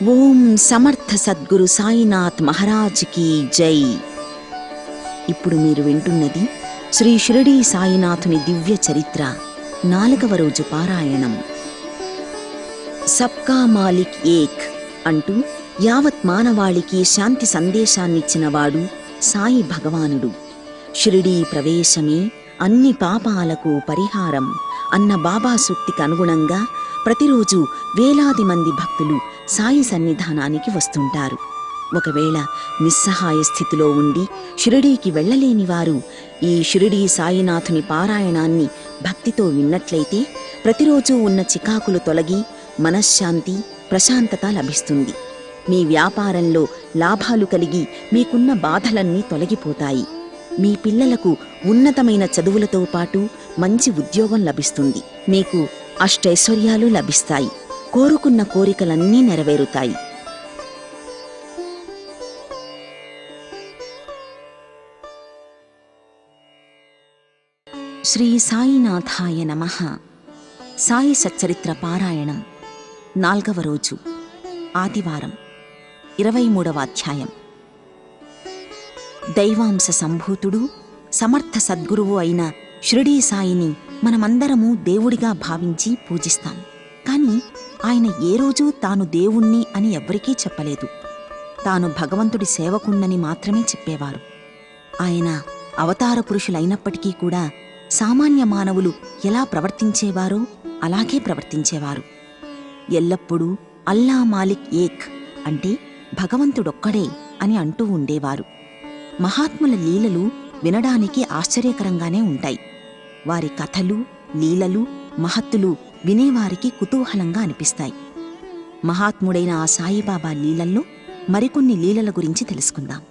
ఓం సమర్థ సద్గురు సాయినాథ్ మహారాజ్ కీ జై. ఇప్పుడు మీరు వింటున్నది శ్రీ షిరిడీ సాయినాథుని దివ్య చరిత్ర 4వ రోజు పారాయణం. సబ్కా మాలిక్ ఏక్ అంటూ యావత్ మానవాళికి శాంతి సందేశాన్నిచ్చినవాడు సాయి భగవానుడు. షిరిడీ ప్రవేశమే అన్ని పాపాలకు పరిహారం అన్న బాబా సూక్తికి అనుగుణంగా ప్రతిరోజు వేలాది మంది భక్తులు సాయి సన్నిధానానికి వస్తుంటారు. ఒకవేళ నిస్సహాయ స్థితిలో ఉండి షిరిడీకి వెళ్ళలేని వారు ఈ షిరిడీ సాయినాథుని పారాయణాన్ని భక్తితో విన్నట్లయితే ప్రతిరోజు ఉన్న చికాకులు తొలగి మనశ్శాంతి, ప్రశాంతత లభిస్తుంది. మీ వ్యాపారంలో లాభాలు కలిగి మీకున్న బాధలన్నీ తొలగిపోతాయి. మీ పిల్లలకు ఉన్నతమైన చదువులతో పాటు మంచి ఉద్యోగం లభిస్తుంది. మీకు అష్టైశ్వర్యాలు లభిస్తాయి. కోరుకున్న కోరికలన్నీ నెరవేరుతాయి. శ్రీ సాయినాథాయ నమః. సాయి సచ్చరిత్ర పారాయణం 4వ రోజు, ఆదివారం, 23వ అధ్యాయం. దైవాంశ సంభూతుడు, సమర్థ సద్గురువు అయిన షిరిడీ సాయిని మనమందరము దేవుడిగా భావించి పూజిస్తాం. కాని ఆయన ఏ రోజూ తాను దేవుణ్ణి అని ఎవ్వరికీ చెప్పలేదు. తాను భగవంతుడి సేవకుణ్ణని మాత్రమే చెప్పేవారు. ఆయన అవతార పురుషులైనప్పటికీ కూడా సామాన్య మానవులు ఎలా ప్రవర్తించేవారో అలాగే ప్రవర్తించేవారు. ఎల్లప్పుడూ అల్లా మాలిక్ ఏక్ అంటే భగవంతుడొక్కడే అని అంటూ ఉండేవారు. మహాత్ముల లీలలు వినడానికి ఆశ్చర్యకరంగానే ఉంటాయి. వారి కథలు, లీలలు, మహత్తులు వినేవారికి కుతూహలంగా అనిపిస్తాయి. మహాత్ముడైన ఆ సాయిబాబా లీలల్లో మరికొన్ని లీలల గురించి తెలుసుకుందాం.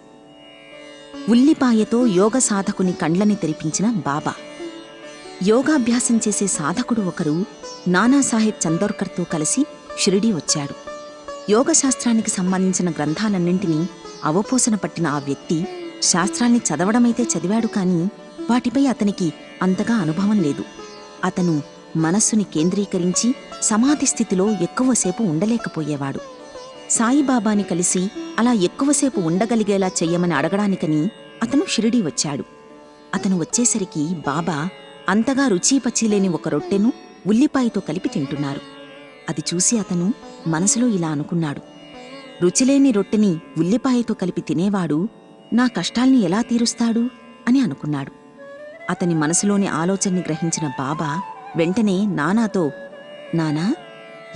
ఉల్లిపాయతో యోగ సాధకుని కండ్లని తెరిపించిన బాబా. యోగాభ్యాసం చేసే సాధకుడు ఒకరు నానాసాహెబ్ చందోర్కర్తో కలిసి షిరిడీ వచ్చాడు. యోగశాస్త్రానికి సంబంధించిన గ్రంథాలన్నింటినీ అవపోసన పట్టిన ఆ వ్యక్తి శాస్త్రాల్ని చదవడమైతే చదివాడు, కాని వాటిపై అతనికి అంతగా అనుభవం లేదు. అతను మనస్సుని కేంద్రీకరించి సమాధి స్థితిలో ఎక్కువసేపు ఉండలేకపోయేవాడు. సాయిబాబాని కలిసి అలా ఎక్కువసేపు ఉండగలిగేలా చెయ్యమని అడగడానికని అతను షిరిడీ వచ్చాడు. అతను వచ్చేసరికి బాబా అంతగా రుచీపచీలేని ఒక రొట్టెను ఉల్లిపాయతో కలిపి తింటున్నారు. అది చూసి అతను మనసులో ఇలా అనుకున్నాడు: రుచిలేని రొట్టెని ఉల్లిపాయతో కలిపి తినేవాడు నా కష్టాల్ని ఎలా తీరుస్తాడు అని అనుకున్నాడు. అతని మనసులోని ఆలోచనని గ్రహించిన బాబా వెంటనే నానాతో, నానా,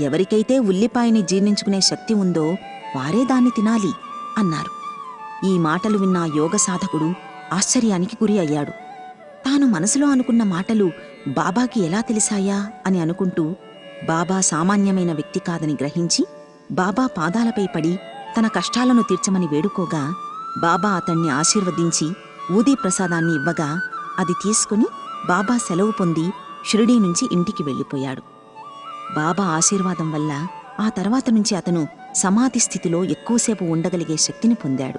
ఎవరికైతే ఉల్లిపాయని జీర్ణించుకునే శక్తి ఉందో వారే దాన్ని తినాలి అన్నారు. ఈ మాటలు విన్న యోగ సాధకుడు ఆశ్చర్యానికి గురి అయ్యాడు. తాను మనసులో అనుకున్న మాటలు బాబాకి ఎలా తెలిసాయా అని అనుకుంటూ బాబా సామాన్యమైన వ్యక్తి కాదని గ్రహించి బాబా పాదాలపై పడి తన కష్టాలను తీర్చమని వేడుకోగా బాబా అతణ్ణి ఆశీర్వదించి ఊదీ ప్రసాదాన్ని ఇవ్వగా అది తీసుకుని బాబా సెలవు పొంది షిరిడీ నుంచి ఇంటికి వెళ్ళిపోయాడు. బాబా ఆశీర్వాదం వల్ల ఆ తర్వాత నుంచి అతను సమాధి స్థితిలో ఎక్కువసేపు ఉండగలిగే శక్తిని పొందాడు.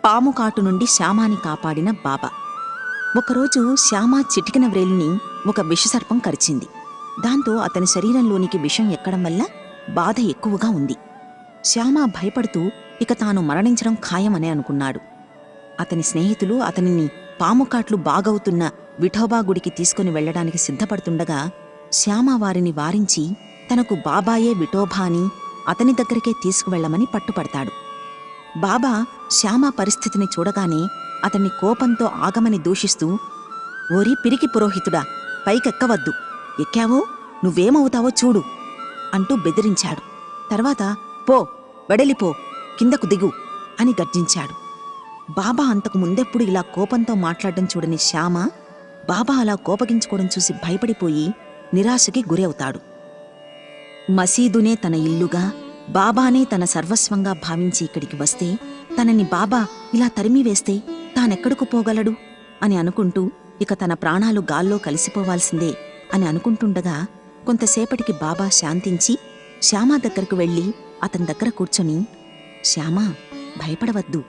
పాము కాటు నుండి శ్యామాని కాపాడిన బాబా. ఒకరోజు శ్యామ చిటికిన వ్రేలిని ఒక విషసర్పం కరిచింది. దాంతో అతని శరీరంలోనికి విషం ఎక్కడం వల్ల బాధ ఎక్కువగా ఉంది. శ్యామ భయపడుతూ ఇక తాను మరణించడం ఖాయమనే అనుకున్నాడు. అతని స్నేహితులు అతనిని పాముకాట్లు బాగవుతున్న విఠోబా గుడికి తీసుకుని వెళ్లడానికి సిద్ధపడుతుండగా శ్యామ వారిని వారించి తనకు బాబాయే విఠోబా అని అతని దగ్గరికే తీసుకువెళ్లమని పట్టుపడతాడు. బాబా శ్యామ పరిస్థితిని చూడగానే అతన్ని కోపంతో ఆగమని దూషిస్తూ, ఓరి పిరికి పురోహితుడా, పైకెక్కవద్దు, ఎక్కావో నువ్వేమవుతావో చూడు అంటూ బెదిరించాడు. తర్వాత పో, వెడలిపో, కిందకు దిగు అని గర్జించాడు. బాబా అంతకు ముందెప్పుడు ఇలా కోపంతో మాట్లాడడం చూడని శ్యామ బాబా అలా కోపగించుకోవడం చూసి భయపడిపోయి నిరాశకి గురి అవుతాడు. మసీదునే తన ఇల్లుగా, బాబానే తన సర్వస్వంగా భావించి ఇక్కడికి వస్తే తనని బాబా ఇలా తరిమివేస్తే తానెక్కడకు పోగలడు అని అనుకుంటూ ఇక తన ప్రాణాలు గాల్లో కలిసిపోవాల్సిందే అని అనుకుంటుండగా కొంతసేపటికి బాబా శాంతించి శ్యామ దగ్గరకు వెళ్ళి అతని దగ్గర కూర్చొని, శ్యామా, భయపడవద్దు,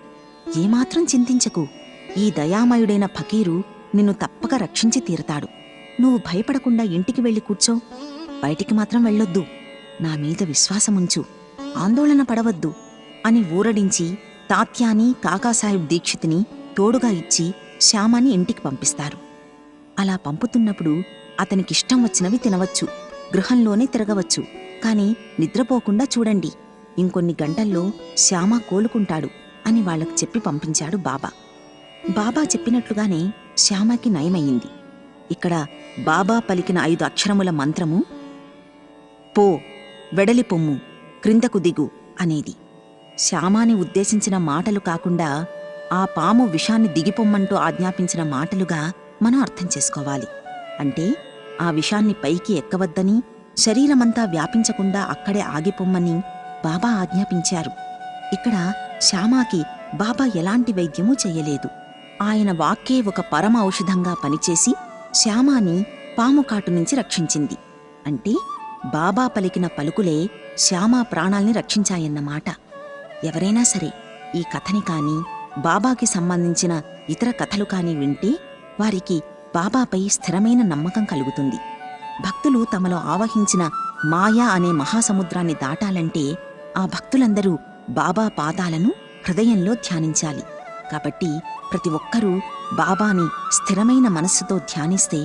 ఏమాత్రం చింతించకు. ఈ దయామయుడైన ఫకీరు నిన్ను తప్పక రక్షించి తీరతాడు. నువ్వు భయపడకుండా ఇంటికి వెళ్ళి కూర్చో, బయటికి మాత్రం వెళ్ళొద్దు. నా మీద విశ్వాసముంచు ఆందోళన పడవద్దు అని ఊరడించి తాత్యాని కాకాసాహెబ్ దీక్షిత్ని తోడుగా ఇచ్చి శ్యామాని ఇంటికి పంపిస్తారు. అలా పంపుతున్నప్పుడు అతనికిష్టం వచ్చినవి తినవచ్చు, గృహంలోనే తిరగవచ్చు, కాని నిద్రపోకుండా చూడండి, ఇంకొన్ని గంటల్లో శ్యామ కోలుకుంటాడు అని వాళ్లకు చెప్పి పంపించాడు బాబా. బాబా చెప్పినట్లుగానే శ్యామకి నయమయ్యింది. ఇక్కడ బాబా పలికిన 5 అక్షరముల మంత్రము పో, వెడలి పొమ్ము, క్రిందకు దిగు అనేది. శ్యామాని ఉద్దేశించిన మాటలు కాకుండా ఆ పాము విషాన్ని దిగిపొమ్మంటూ ఆజ్ఞాపించిన మాటలుగా మనం అర్థం చేసుకోవాలి. అంటే ఆ విషాన్ని పైకి ఎక్కవద్దని, శరీరమంతా వ్యాపించకుండా అక్కడే ఆగిపొమ్మని బాబా ఆజ్ఞాపించారు. ఇక్కడ శ్యామాకి బాబా ఎలాంటి వైద్యమూ చెయ్యలేదు. ఆయన వాక్కే ఒక పరమ ఔషధంగా పనిచేసి శ్యామాని పాము కాటు నుంచి రక్షించింది. అంటే బాబా పలికిన పలుకులే శ్యామ ప్రాణాల్ని రక్షించాయన్నమాట. ఎవరైనా సరే ఈ కథని కాని, బాబాకి సంబంధించిన ఇతర కథలు కాని వింటే వారికి బాబాపై స్థిరమైన నమ్మకం కలుగుతుంది. భక్తులు తమలో ఆవహించిన మాయా అనే మహాసముద్రాన్ని దాటాలంటే ఆ భక్తులందరూ బాబా పాదాలను హృదయంలో ధ్యానించాలి. కాబట్టి ప్రతి ఒక్కరూ బాబాని స్థిరమైన మనస్సుతో ధ్యానిస్తే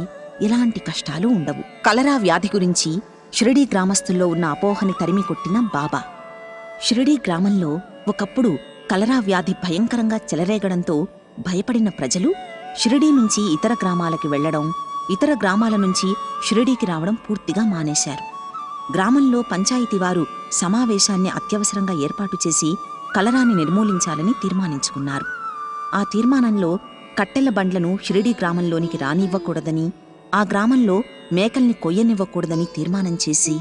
ఎలాంటి కష్టాలు ఉండవు. కలరా వ్యాధి గురించి షిరిడీ గ్రామస్తుల్లో ఉన్న అపోహని తరిమికొట్టిన బాబా. షిరిడీ గ్రామంలో ఒకప్పుడు కలరా వ్యాధి భయంకరంగా చెలరేగడంతో భయపడిన ప్రజలు షిరిడీ నుంచి ఇతర గ్రామాలకి వెళ్లడం, ఇతర గ్రామాల నుంచి షిరిడీకి రావడం పూర్తిగా మానేశారు. గ్రామంలో పంచాయతీవారు సమావేశాన్ని అత్యవసరంగా ఏర్పాటు చేసి కలరాని నిర్మూలించాలని తీర్మానించుకున్నారు. ఆ తీర్మానంలో కట్టెల బండ్లను షిరిడీ గ్రామంలోనికి రానివ్వకూడదని, ఆ గ్రామంలో మేకల్ని కొయ్యనివ్వకూడదని తీర్మానం చేసి,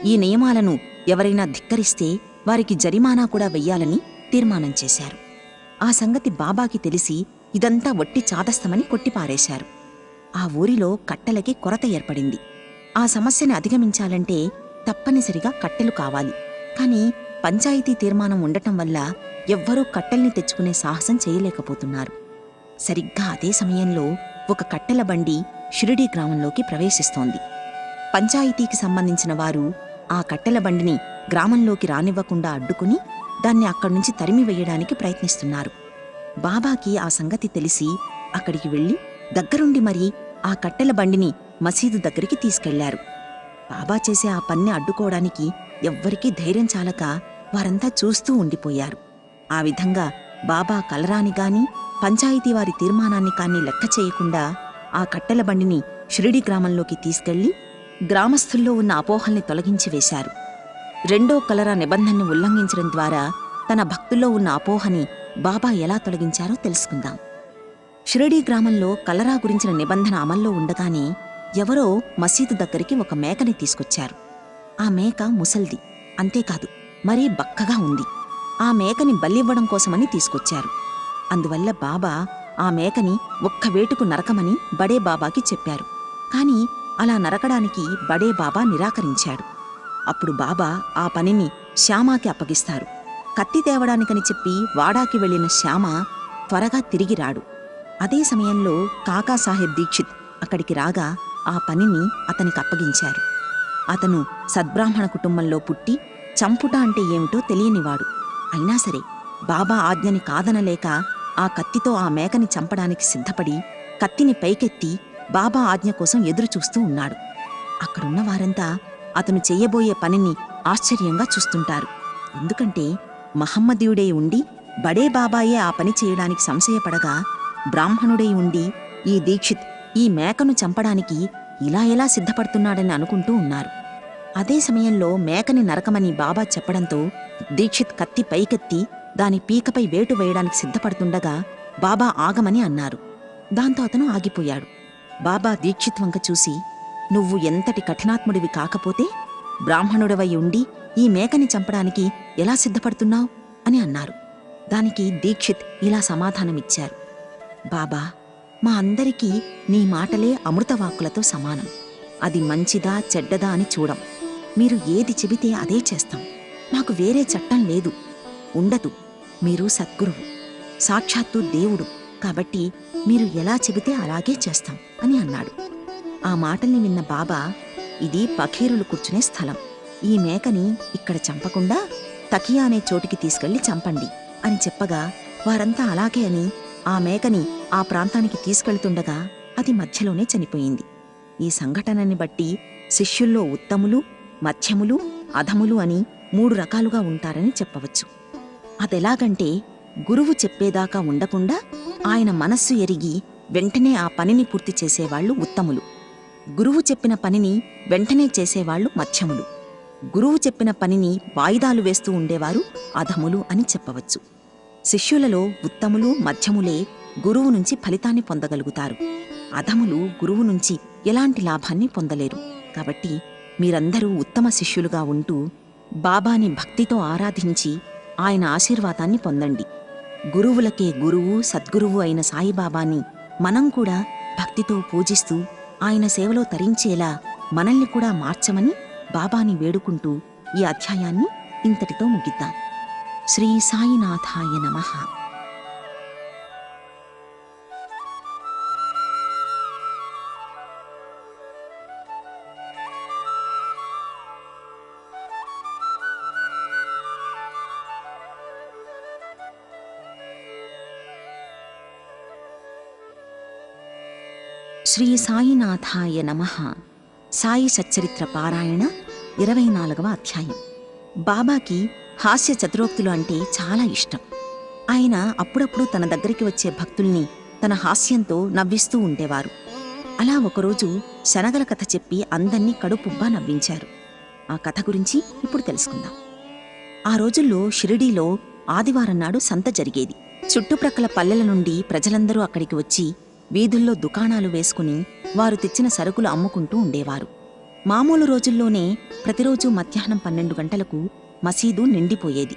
ఈ నియమాలను ఎవరైనా ధిక్కరిస్తే వారికి జరిమానా కూడా వెయ్యాలని తీర్మానం చేశారు. ఆ సంగతి బాబాకి తెలిసి ఇదంతా వట్టి చాదస్తమని కొట్టిపారేశారు. ఆ ఊరిలో కట్టెలకి కొరత ఏర్పడింది. ఆ సమస్యని అధిగమించాలంటే తప్పనిసరిగా కట్టెలు కావాలి. కాని పంచాయతీ తీర్మానం ఉండటం వల్ల ఎవ్వరూ కట్టెల్ని తెచ్చుకునే సాహసం చేయలేకపోతున్నారు. సరిగ్గా అదే సమయంలో ఒక కట్టెల బండి షిరిడీ గ్రామంలోకి ప్రవేశిస్తోంది. పంచాయతీకి సంబంధించిన వారు ఆ కట్టెల బండిని గ్రామంలోకి రానివ్వకుండా అడ్డుకుని దాన్ని అక్కడ్నుంచి తరిమివేయడానికి ప్రయత్నిస్తున్నారు. బాబాకి ఆ సంగతి తెలిసి అక్కడికి వెళ్లి దగ్గరుండి మరీ ఆ కట్టెల బండిని మసీదు దగ్గరికి తీసుకెళ్లారు. బాబా చేసే ఆ పన్ని అడ్డుకోవడానికి ఎవ్వరికీ ధైర్యం చాలక వారంతా చూస్తూ ఉండిపోయారు. ఆ విధంగా బాబా కలరాని గాని, పంచాయతీవారి తీర్మానాన్ని కాని లెక్క చేయకుండా ఆ కట్టెల బండిని షిరిడీ గ్రామంలోకి తీసుకెళ్లి గ్రామస్థుల్లో ఉన్న అపోహల్ని తొలగించి వేశారు. రెండో కలరా నిబంధనని ఉల్లంఘించడం ద్వారా తన భక్తుల్లో ఉన్న అపోహని బాబా ఎలా తొలగించారో తెలుసుకుందాం. షిరిడీ గ్రామంలో కలరా గురించిన నిబంధన అమల్లో ఉండగానే ఎవరో మసీదు దగ్గరికి ఒక మేకని తీసుకొచ్చారు. ఆ మేక ముసల్ది, అంతేకాదు మరీ బక్కగా ఉంది. ఆ మేకని బలివ్వడం కోసమని తీసుకొచ్చారు. అందువల్ల బాబా ఆ మేకని ఒక్క వేటుకు నరకమని బడే బాబాకి చెప్పారు. కాని అలా నరకడానికి బడే బాబా నిరాకరించాడు. అప్పుడు బాబా ఆ పనిని శ్యామాకి అప్పగిస్తారు. కత్తి తేవడానికని చెప్పి వాడాకి వెళ్లిన శ్యామ త్వరగా తిరిగి రాడు. అదే సమయంలో కాకాసాహెబ్ దీక్షిత్ అక్కడికి రాగా ఆ పనిని అతనికి అప్పగించారు. అతను సద్బ్రాహ్మణ కుటుంబంలో పుట్టి చంపుట అంటే ఏమిటో తెలియనివాడు. అయినా సరే బాబా ఆజ్ఞని కాదనలేక ఆ కత్తితో ఆ మేకని చంపడానికి సిద్ధపడి కత్తిని పైకెత్తి బాబా ఆజ్ఞ కోసం ఎదురుచూస్తూ ఉన్నాడు. అక్కడున్న వారంతా అతను చెయ్యబోయే పనిని ఆశ్చర్యంగా చూస్తుంటారు. ఎందుకంటే మహమ్మదీయుడే ఉండి బడే బాబాయే ఆ పని చేయడానికి సంశయపడగా, బ్రాహ్మణుడై ఉండి ఈ దీక్షిత్ ఈ మేకను చంపడానికి ఇలా ఎలా సిద్ధపడుతున్నాడని అనుకుంటూ ఉన్నారు. అదే సమయంలో మేకని నరకమని బాబా చెప్పడంతో దీక్షిత్ కత్తి పైకెత్తి దాని పీకపై వేటు వేయడానికి సిద్ధపడుతుండగా బాబా ఆగమని అన్నారు. దాంతో అతను ఆగిపోయాడు. బాబా దీక్షిత్ వంక చూసి, నువ్వు ఎంతటి కఠినాత్ముడివి కాకపోతే బ్రాహ్మణుడవై ఉండి ఈ మేకని చంపడానికి ఎలా సిద్ధపడుతున్నావు అని అన్నారు. దానికి దీక్షిత్ ఇలా సమాధానమిచ్చారు. బాబా, మా అందరికీ నీ మాటలే అమృతవాక్కులతో సమానం. అది మంచిదా చెడ్డదా అని చూడం. మీరు ఏది చెబితే అదే చేస్తాం. మాకు వేరే చట్టం లేదు, ఉండదు. మీరు సద్గురువు, సాక్షాత్తు దేవుడు, కాబట్టి మీరు ఎలా చెబితే అలాగే చేస్తాం అని అన్నాడు. ఆ మాటల్ని విన్న బాబా, ఇది పఖీరులు కూర్చునే స్థలం. ఈ మేకని ఇక్కడ చంపకుండా తకియా అనే చోటికి తీసుకెళ్లి చంపండి అని చెప్పగా వారంతా అలాగే అని ఆ మేకని ఆ ప్రాంతానికి తీసుకెళ్తుండగా అది మధ్యలోనే చనిపోయింది. ఈ సంఘటనని బట్టి శిష్యుల్లో ఉత్తములు, మధ్యములు, అధములు అని 3 రకాలుగా ఉంటారని చెప్పవచ్చు. అదెలాగంటే గురువు చెప్పేదాకా ఉండకుండా ఆయన మనస్సు ఎరిగి వెంటనే ఆ పనిని పూర్తి చేసేవాళ్లు ఉత్తములు. గురువు చెప్పిన పనిని వెంటనే చేసేవాళ్లు మధ్యములు. గురువు చెప్పిన పనిని వాయిదాలు వేస్తూ ఉండేవారు అధములు అని చెప్పవచ్చు. శిష్యులలో ఉత్తములు, మధ్యములే గురువు నుంచి ఫలితాన్ని పొందగలుగుతారు. అధములు గురువు నుంచి ఎలాంటి లాభాన్ని పొందలేరు. కాబట్టి మీరందరూ ఉత్తమ శిష్యులుగా ఉంటూ బాబాని భక్తితో ఆరాధించి ఆయన ఆశీర్వాదాన్ని పొందండి. గురువులకే గురువు, సద్గురువు అయిన సాయిబాబాని మనం కూడా భక్తితో పూజిస్తూ ఆయన సేవలో తరించేలా మనల్ని కూడా మార్చమని బాబాని వేడుకుంటూ ఈ అధ్యాయాన్ని ఇంతటితో ముగిద్దాం. శ్రీ సాయినాథాయ నమః. శ్రీ సాయినాథాయ నమః. సాయి సచ్చరిత్ర పారాయణ 24వ అధ్యాయం. బాబాకి హాస్య చతురోక్తులు అంటే చాలా ఇష్టం. ఆయన అప్పుడప్పుడు తన దగ్గరికి వచ్చే భక్తుల్ని తన హాస్యంతో నవ్విస్తూ ఉండేవారు. అలా ఒకరోజు శనగల కథ చెప్పి అందర్నీ కడుపుబ్బా నవ్వించారు. ఆ కథ గురించి ఇప్పుడు తెలుసుకుందాం. ఆ రోజుల్లో షిరిడీలో ఆదివారం నాడు సంత జరిగేది. చుట్టుప్రక్కల పల్లెల నుండి ప్రజలందరూ అక్కడికి వచ్చి వీధుల్లో దుకాణాలు వేసుకుని వారు తెచ్చిన సరుకులు అమ్ముకుంటూ ఉండేవారు. మామూలు రోజుల్లోనే ప్రతిరోజు మధ్యాహ్నం 12 గంటలకు మసీదు నిండిపోయేది.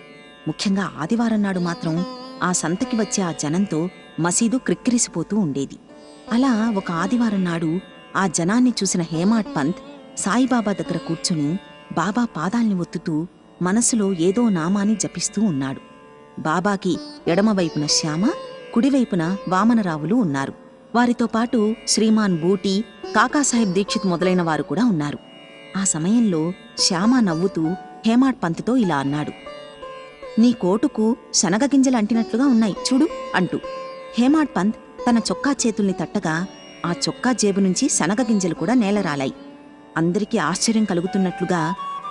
ముఖ్యంగా ఆదివారం నాడు మాత్రం ఆ సంతకి వచ్చే ఆ జనంతో మసీదు క్రిక్కిరిసిపోతూ ఉండేది. అలా ఒక ఆదివారం నాడు ఆ జనాన్ని చూసిన హేమాడ్ పంత్ సాయిబాబా దగ్గర కూర్చుని బాబా పాదాల్ని ఒత్తుతూ మనసులో ఏదో నామాన్ని జపిస్తూ ఉన్నాడు. బాబాకి ఎడమవైపున శ్యామ, కుడివైపున వామనరావులు ఉన్నారు. వారితో పాటు శ్రీమాన్ బూటీ, కాకాసాహెబ్ దీక్షిత్ మొదలైన వారు కూడా ఉన్నారు. ఆ సమయంలో శ్యామ నవ్వుతూ హేమాడ్ పంత్తో ఇలా అన్నాడు: నీ కోటుకు శనగగింజలు అంటినట్లుగా ఉన్నాయి చూడు అంటూ. హేమాడ్ పంత్ తన చొక్కా చేతుల్ని తట్టగా ఆ చొక్కా జేబు నుంచి శనగగింజలు కూడా నేలరాలాయి. అందరికీ ఆశ్చర్యం కలుగుతున్నట్లుగా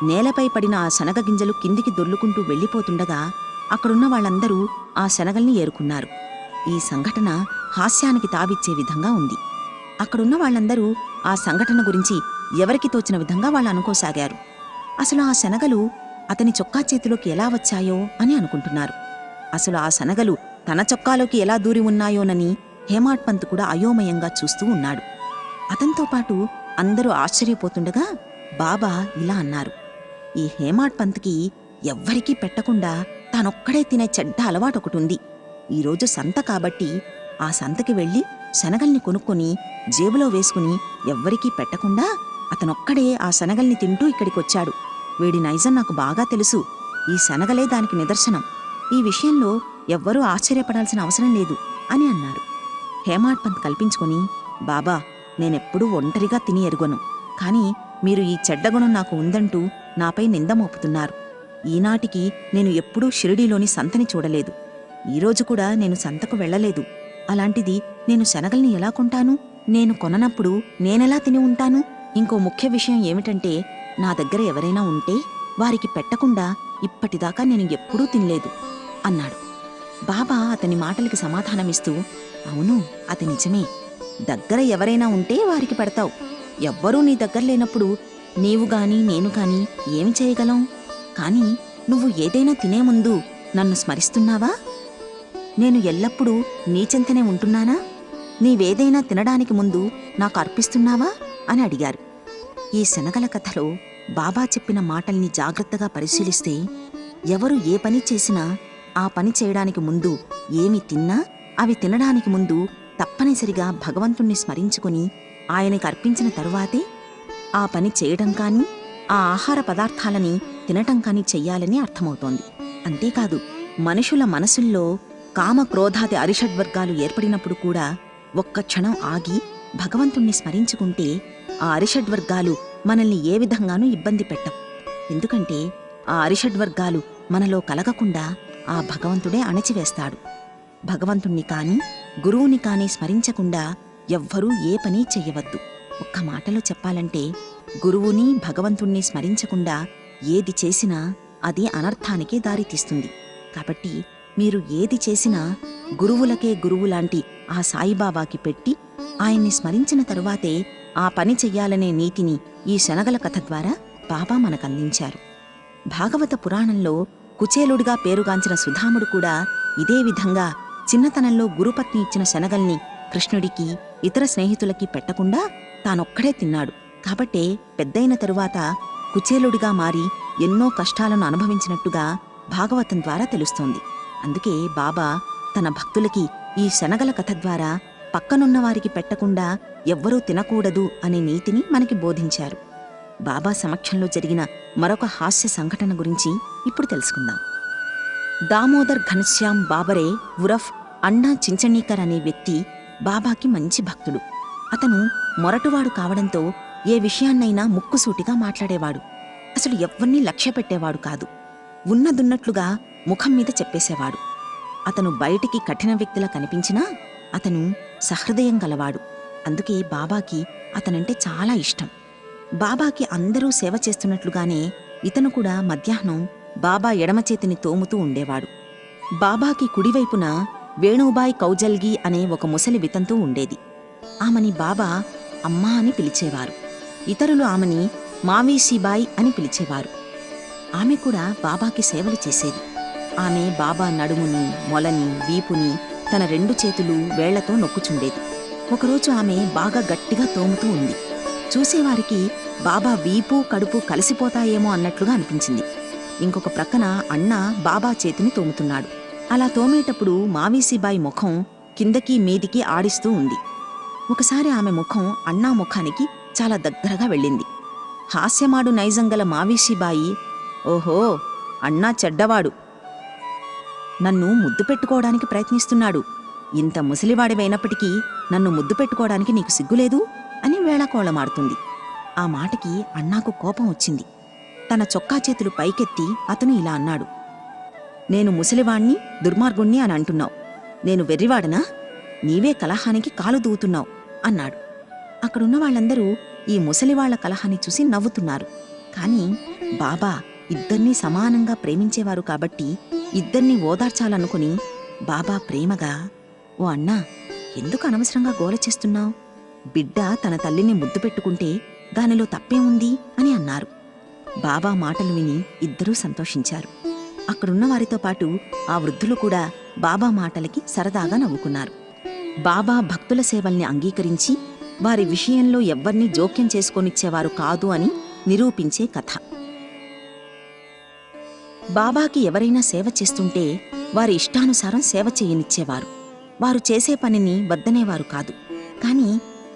నేలపై పడిన ఆ శనగగింజలు కిందికి దొర్లుకుంటూ వెళ్ళిపోతుండగా అక్కడున్న వాళ్ళందరూ ఆ శనగల్ని ఏరుకున్నారు. ఈ సంఘటన హాస్యానికి తావిచ్చే విధంగా ఉంది. అక్కడున్న వాళ్ళందరూ ఆ సంఘటన గురించి ఎవరికి తోచిన విధంగా వాళ్ళు అనుకోసాగారు. అసలు ఆ శనగలు అతని చొక్కా చేతిలోకి ఎలా వచ్చాయో అని అనుకుంటున్నారు. అసలు ఆ శనగలు తన చొక్కాలోకి ఎలా దూరి ఉన్నాయోనని హేమాడ్ పంత్ కూడా అయోమయంగా చూస్తూ ఉన్నాడు. అతనితో పాటు అందరూ ఆశ్చర్యపోతుండగా బాబా ఇలా అన్నారు: ఈ హేమాడ్ పంత్కి ఎవ్వరికీ పెట్టకుండా తానొక్కడే తినే చెడ్డ అలవాటొకటుంది. ఈరోజు సంత కాబట్టి ఆ సంతకి వెళ్ళి శనగల్ని కొనుక్కొని జేబులో వేసుకుని ఎవ్వరికీ పెట్టకుండా అతనొక్కడే ఆ శనగల్ని తింటూ ఇక్కడికొచ్చాడు. వీడి నైజం నాకు బాగా తెలుసు. ఈ శనగలే దానికి నిదర్శనం. ఈ విషయంలో ఎవ్వరూ ఆశ్చర్యపడాల్సిన అవసరం లేదు అని అన్నారు. హేమాడ్ పంత్ కల్పించుకొని, బాబా, నేనెప్పుడూ ఒంటరిగా తిని ఎరుగను. కాని మీరు ఈ చెడ్డగుణం నాకు ఉందంటూ నాపై నింద మోపుతున్నారు. ఈనాటికి నేను ఎప్పుడూ షిరిడీలోని సంతని చూడలేదు. ఈరోజు కూడా నేను సంతకు వెళ్లలేదు. అలాంటిది నేను శనగల్ని ఎలా కొంటాను? నేను కొననప్పుడు నేనెలా తిని ఉంటాను? ఇంకో ముఖ్య విషయం ఏమిటంటే, నా దగ్గర ఎవరైనా ఉంటే వారికి పెట్టకుండా ఇప్పటిదాకా నేను ఎప్పుడూ తినలేదు అన్నాడు. బాబా అతని మాటలకి సమాధానమిస్తూ, అవును, అది నిజమే. దగ్గర ఎవరైనా ఉంటే వారికి పెడతావు. ఎవ్వరూ నీ దగ్గర లేనప్పుడు నీవు గాని నేను కాని ఏమి చేయగలం? కాని నువ్వు ఏదైనా తినే ముందు నన్ను స్మరిస్తున్నావా? నేను ఎల్లప్పుడూ నీచెంతనే ఉంటున్నానా? నీవేదైనా తినడానికి ముందు నాకు అర్పిస్తున్నావా అని అడిగారు. ఈ శనగల కథలో బాబా చెప్పిన మాటల్ని జాగ్రత్తగా పరిశీలిస్తే ఎవరు ఏ పని చేసినా ఆ పని చేయడానికి ముందు ఏమి తిన్నా అవి తినడానికి ముందు తప్పనిసరిగా భగవంతుణ్ణి స్మరించుకుని ఆయనకి అర్పించిన తరువాతే ఆ పని చేయడం కానీ ఆ ఆహార పదార్థాలని తినటం కానీ చెయ్యాలని అర్థమవుతోంది. అంతేకాదు, మనుషుల మనసుల్లో కామ క్రోధాది అరిషడ్వర్గాలు ఏర్పడినప్పుడు కూడా ఒక్క క్షణం ఆగి భగవంతుణ్ణి స్మరించుకుంటే ఆ అరిషడ్వర్గాలు మనల్ని ఏ విధంగానూ ఇబ్బంది పెట్టం. ఎందుకంటే ఆ అరిషడ్వర్గాలు మనలో కలగకుండా ఆ భగవంతుడే అణచివేస్తాడు. భగవంతుణ్ణి కాని గురువుని కాని స్మరించకుండా ఎవ్వరూ ఏ పనీ చెయ్యవద్దు. ఒక్క మాటలో చెప్పాలంటే గురువుని భగవంతుణ్ణి స్మరించకుండా ఏది చేసినా అది అనర్థానికే దారితీస్తుంది. కాబట్టి మీరు ఏది చేసినా గురువులకే గురువులాంటి ఆ సాయిబాబాకి పెట్టి ఆయన్ని స్మరించిన తరువాతే ఆ పని చెయ్యాలనే నీతిని ఈ శనగల కథ ద్వారా బాబా మనకందించారు. భాగవత పురాణంలో కుచేలుడిగా పేరుగాంచిన సుధాముడు కూడా ఇదే విధంగా చిన్నతనంలో గురుపత్ని ఇచ్చిన శనగల్ని కృష్ణుడికి ఇతర స్నేహితులకి పెట్టకుండా తానొక్కడే తిన్నాడు. కాబట్టే పెద్దయిన తరువాత కుచేలుడిగా మారి ఎన్నో కష్టాలను అనుభవించినట్టుగా భాగవతం ద్వారా తెలుస్తోంది. అందుకే బాబా తన భక్తులకి ఈ శనగల కథ ద్వారా పక్కనున్నవారికి పెట్టకుండా ఎవ్వరూ తినకూడదు అనే నీతిని మనకి బోధించారు. బాబా సమక్షంలో జరిగిన మరొక హాస్య సంఘటన గురించి ఇప్పుడు తెలుసుకుందాం. దామోదర్ ఘనశ్యామ్ బాబరే ఉరఫ్ అన్నా చించణీకర్ అనే వ్యక్తి బాబాకి మంచి భక్తుడు. అతను మొరటువాడు కావడంతో ఏ విషయాన్నైనా ముక్కుసూటిగా మాట్లాడేవాడు. అసలు ఎవ్వరినీ లక్ష్యపెట్టేవాడు కాదు. ఉన్నదున్నట్లుగా ముఖం మీద చెప్పేసేవాడు. అతను బయటికి కఠిన వ్యక్తిలా కనిపించినా అతను సహృదయం గలవాడు. అందుకే బాబాకి అతనంటే చాలా ఇష్టం. బాబాకి అందరూ సేవ చేస్తున్నట్లుగానే ఇతను కూడా మధ్యాహ్నం బాబా ఎడమచేతిని తోముతూ ఉండేవాడు. బాబాకి కుడివైపున వేణుబాయ్ కౌజల్గి అనే ఒక ముసలి వితంతు ఉండేది. ఆమెని బాబా అమ్మా అని పిలిచేవారు. ఇతరులు ఆమెని మావీసీబాయ్ అని పిలిచేవారు. ఆమె కూడా బాబాకి సేవలు చేసేది. ఆమె బాబా నడుముని, మొలని, వీపుని తన 2 చేతులు వేళ్లతో నొక్కుచుండేది. ఒకరోజు ఆమె బాగా గట్టిగా తోముతూ ఉంది. చూసేవారికి బాబా వీపు కడుపు కలిసిపోతాయేమో అన్నట్లుగా అనిపించింది. ఇంకొక ప్రక్కన అన్న బాబా చేతిని తోముతున్నాడు. అలా తోమేటప్పుడు మావీసీబాయి ముఖం కిందకి మీదికి ఆడిస్తూ ఉంది. ఒకసారి ఆమె ముఖం అన్నా ముఖానికి చాలా దగ్గరగా వెళ్ళింది. హాస్యమాడు నైజంగల మావీసీబాయి, ఓహో, అన్నా చెడ్డవాడు, నన్ను ముద్దు పెట్టుకోవడానికి ప్రయత్నిస్తున్నాడు. ఇంత ముసలివాడివైనప్పటికీ నన్ను ముద్దు పెట్టుకోవడానికి నీకు సిగ్గులేదు అని వేళాకోళమాడుతుంది. ఆ మాటకి అన్నాకు కోపం వచ్చింది. తన చొక్కా చేతులు పైకెత్తి అతను ఇలా అన్నాడు, నేను ముసలివాణ్ణి, దుర్మార్గుణ్ణి అని అంటున్నావు. నేను వెర్రివాడనా? నీవే కలహానికి కాలు దూవుతున్నావు అన్నాడు. అక్కడున్న వాళ్ళందరూ ఈ ముసలివాళ్ల కలహాన్ని చూసి నవ్వుతున్నారు. కాని బాబా ఇద్దర్నీ సమానంగా ప్రేమించేవారు కాబట్టి ఇద్దర్నీ ఓదార్చాలనుకుని బాబా ప్రేమగా, ఓ అన్నా, ఎందుకు అనవసరంగా గోల చేస్తున్నావు? బిడ్డ తన తల్లిని ముద్దు పెట్టుకుంటే దానిలో తప్పేముంది అని అన్నారు. బాబా మాటలు విని ఇద్దరూ సంతోషించారు. అక్కడున్న వారితో పాటు ఆ వృద్ధులు కూడా బాబా మాటలకి సరదాగా నవ్వుకున్నారు. బాబా భక్తుల సేవల్ని అంగీకరించి వారి విషయంలో ఎవ్వర్నీ జోక్యం చేసుకొనిచ్చేవారు కాదు అని నిరూపించే కథ. బాబాకి ఎవరైనా సేవ చేస్తుంటే వారి ఇష్టానుసారం సేవ చేయనిచ్చేవారు. వారు చేసే పనిని వద్దనేవారు కాదు. కాని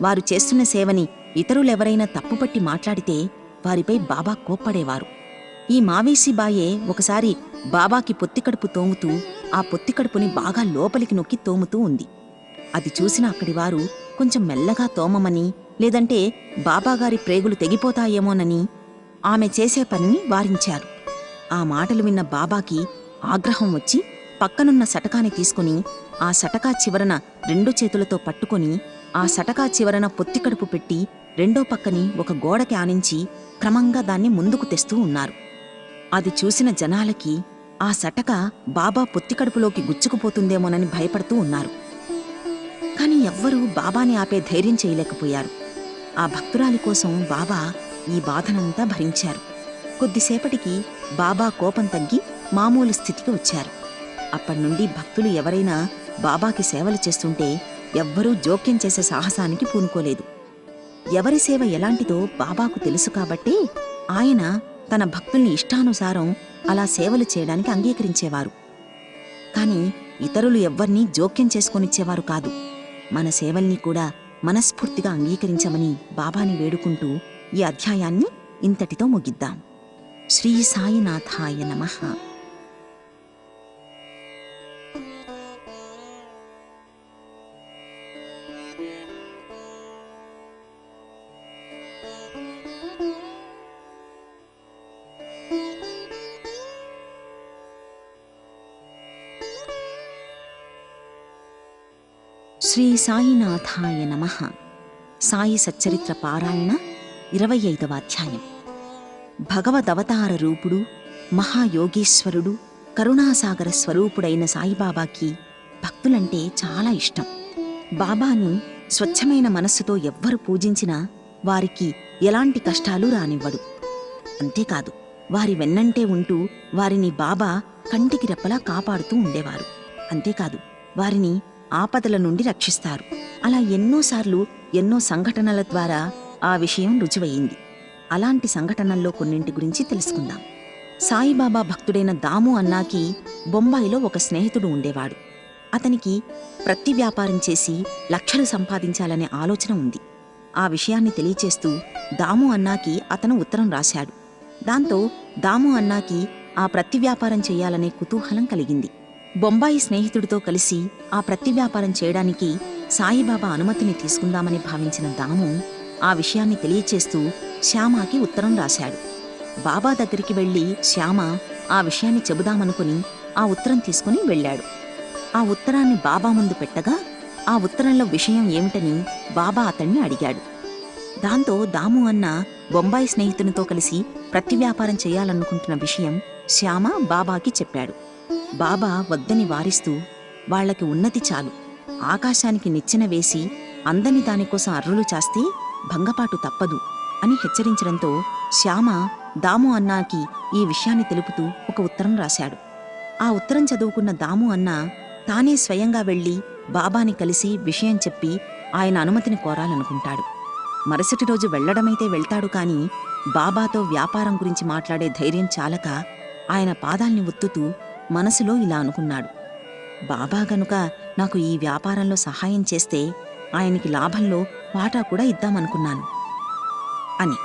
వారు చేస్తున్న సేవని ఇతరులెవరైనా తప్పుపట్టి మాట్లాడితే వారిపై బాబా కోప్పడేవారు. ఈ మావేశీబాయే ఒకసారి బాబాకి పొత్తికడుపు తోముతూ ఆ పొత్తికడుపుని బాగా లోపలికి నొక్కి తోముతూ ఉంది. అది చూసిన అక్కడివారు కొంచెం మెల్లగా తోమమని, లేదంటే బాబాగారి ప్రేగులు తెగిపోతాయేమోనని ఆమె చేసే పనిని వారించారు. ఆ మాటలు విన్న బాబాకి ఆగ్రహం వచ్చి పక్కనున్న సటకాని తీసుకుని ఆ సటకా చివరన 2 చేతులతో పట్టుకొని ఆ సటకా చివరన పొత్తికడుపు పెట్టి రెండో పక్కని ఒక గోడకి ఆనించి క్రమంగా దాన్ని ముందుకు తెస్తూ ఉన్నారు. అది చూసిన జనాలకి ఆ సటక బాబా పొత్తికడుపులోకి గుచ్చుకుపోతుందేమోనని భయపడుతూ ఉన్నారు. కాని ఎవ్వరూ బాబాని ఆపే ధైర్యం చేయలేకపోయారు. ఆ భక్తురాలి కోసం బాబా ఈ బాధనంతా భరించారు. కొద్దిసేపటికి బాబా కోపం తగ్గి మామూలు స్థితికి వచ్చారు. అప్పటినుండి భక్తులు ఎవరైనా బాబాకి సేవలు చేస్తుంటే ఎవ్వరూ జోక్యం చేసే సాహసానికి పూనుకోలేదు. ఎవరి సేవ ఎలాంటిదో బాబాకు తెలుసు కాబట్టే ఆయన తన భక్తుల్ని ఇష్టానుసారం అలా సేవలు చేయడానికి అంగీకరించేవారు. కాని ఇతరులు ఎవ్వర్నీ జోక్యం చేసుకొనిచ్చేవారు కాదు. మన సేవల్ని కూడా మనస్ఫూర్తిగా అంగీకరించమని బాబాని వేడుకుంటూ ఈ అధ్యాయాన్ని ఇంతటితో ముగిద్దాం. శ్రీ సాయినాథాయ నమః. శ్రీ సాయినాథాయ నమః. సాయి సచ్చరిత్ర పారాయణ 25వ అధ్యాయం. భగవదవతార రూపుడు, మహాయోగీశ్వరుడు, కరుణాసాగర స్వరూపుడైన సాయిబాబాకి భక్తులంటే చాలా ఇష్టం. బాబాను స్వచ్ఛమైన మనస్సుతో ఎవ్వరు పూజించినా వారికి ఎలాంటి కష్టాలు రానివ్వడు. అంతేకాదు, వారి వెన్నంటే ఉంటూ వారిని బాబా కంటికి రెప్పలా కాపాడుతూ ఉండేవారు. అంతేకాదు, వారిని ఆపదల నుండి రక్షిస్తారు. అలా ఎన్నోసార్లు ఎన్నో సంఘటనల ద్వారా ఆ విషయం రుజువయింది. అలాంటి సంఘటనల్లో కొన్నింటి గురించి తెలుసుకుందాం. సాయిబాబా భక్తుడైన దాము అన్నాకి బొంబాయిలో ఒక స్నేహితుడు ఉండేవాడు. అతనికి ప్రతి వ్యాపారం చేసి లక్షలు సంపాదించాలనే ఆలోచన ఉంది. ఆ విషయాన్ని తెలియచేస్తూ దాము అన్నాకి అతను ఉత్తరం రాశాడు. దాంతో దాము అన్నాకి ఆ ప్రతి వ్యాపారం చెయ్యాలనే కుతూహలం కలిగింది. బొంబాయి స్నేహితుడితో కలిసి ఆ ప్రతి వ్యాపారం చేయడానికి సాయిబాబా అనుమతిని తీసుకుందామని భావించిన దాము ఆ విషయాన్ని తెలియచేస్తూ శ్యామకి ఉత్తరం రాశాడు. బాబా దగ్గరికి వెళ్లి శ్యామ ఆ విషయాన్ని చెబుదామనుకుని ఆ ఉత్తరం తీసుకుని వెళ్ళాడు. ఆ ఉత్తరాన్ని బాబా ముందు పెట్టగా ఆ ఉత్తరంలో విషయం ఏమిటని బాబా అతన్ని అడిగాడు. దాంతో దాము అన్న బొంబాయి స్నేహితునితో కలిసి ప్రతి వ్యాపారం చేయాలనుకుంటున్న విషయం శ్యామ బాబాకి చెప్పాడు. బాబా వద్దని వారిస్తూ, వాళ్లకి ఉన్నతి చాలు, ఆకాశానికి నిచ్చెన వేసి అందని దానికోసం అర్రులు చాస్తే భంగపాటు తప్పదు అని హెచ్చరించడంతో శ్యామ దాము అన్నాకి ఈ విషయాన్ని తెలుపుతూ ఒక ఉత్తరం రాశాడు. ఆ ఉత్తరం చదువుకున్న దాము అన్న తానే స్వయంగా వెళ్లి బాబాని కలిసి విషయం చెప్పి ఆయన అనుమతిని కోరాలనుకుంటాడు. మరుసటి రోజు వెళ్లడమైతే వెళ్తాడు కాని బాబాతో వ్యాపారం గురించి మాట్లాడే ధైర్యం చాలక ఆయన పాదాల్ని ఒత్తుతూ మనసులో ఇలా అనుకున్నాడు: బాబా గనుక నాకు ఈ వ్యాపారంలో సహాయం చేస్తే ఆయనకి లాభంలో వాటా కూడా ఇద్దామనుకున్నాను అని.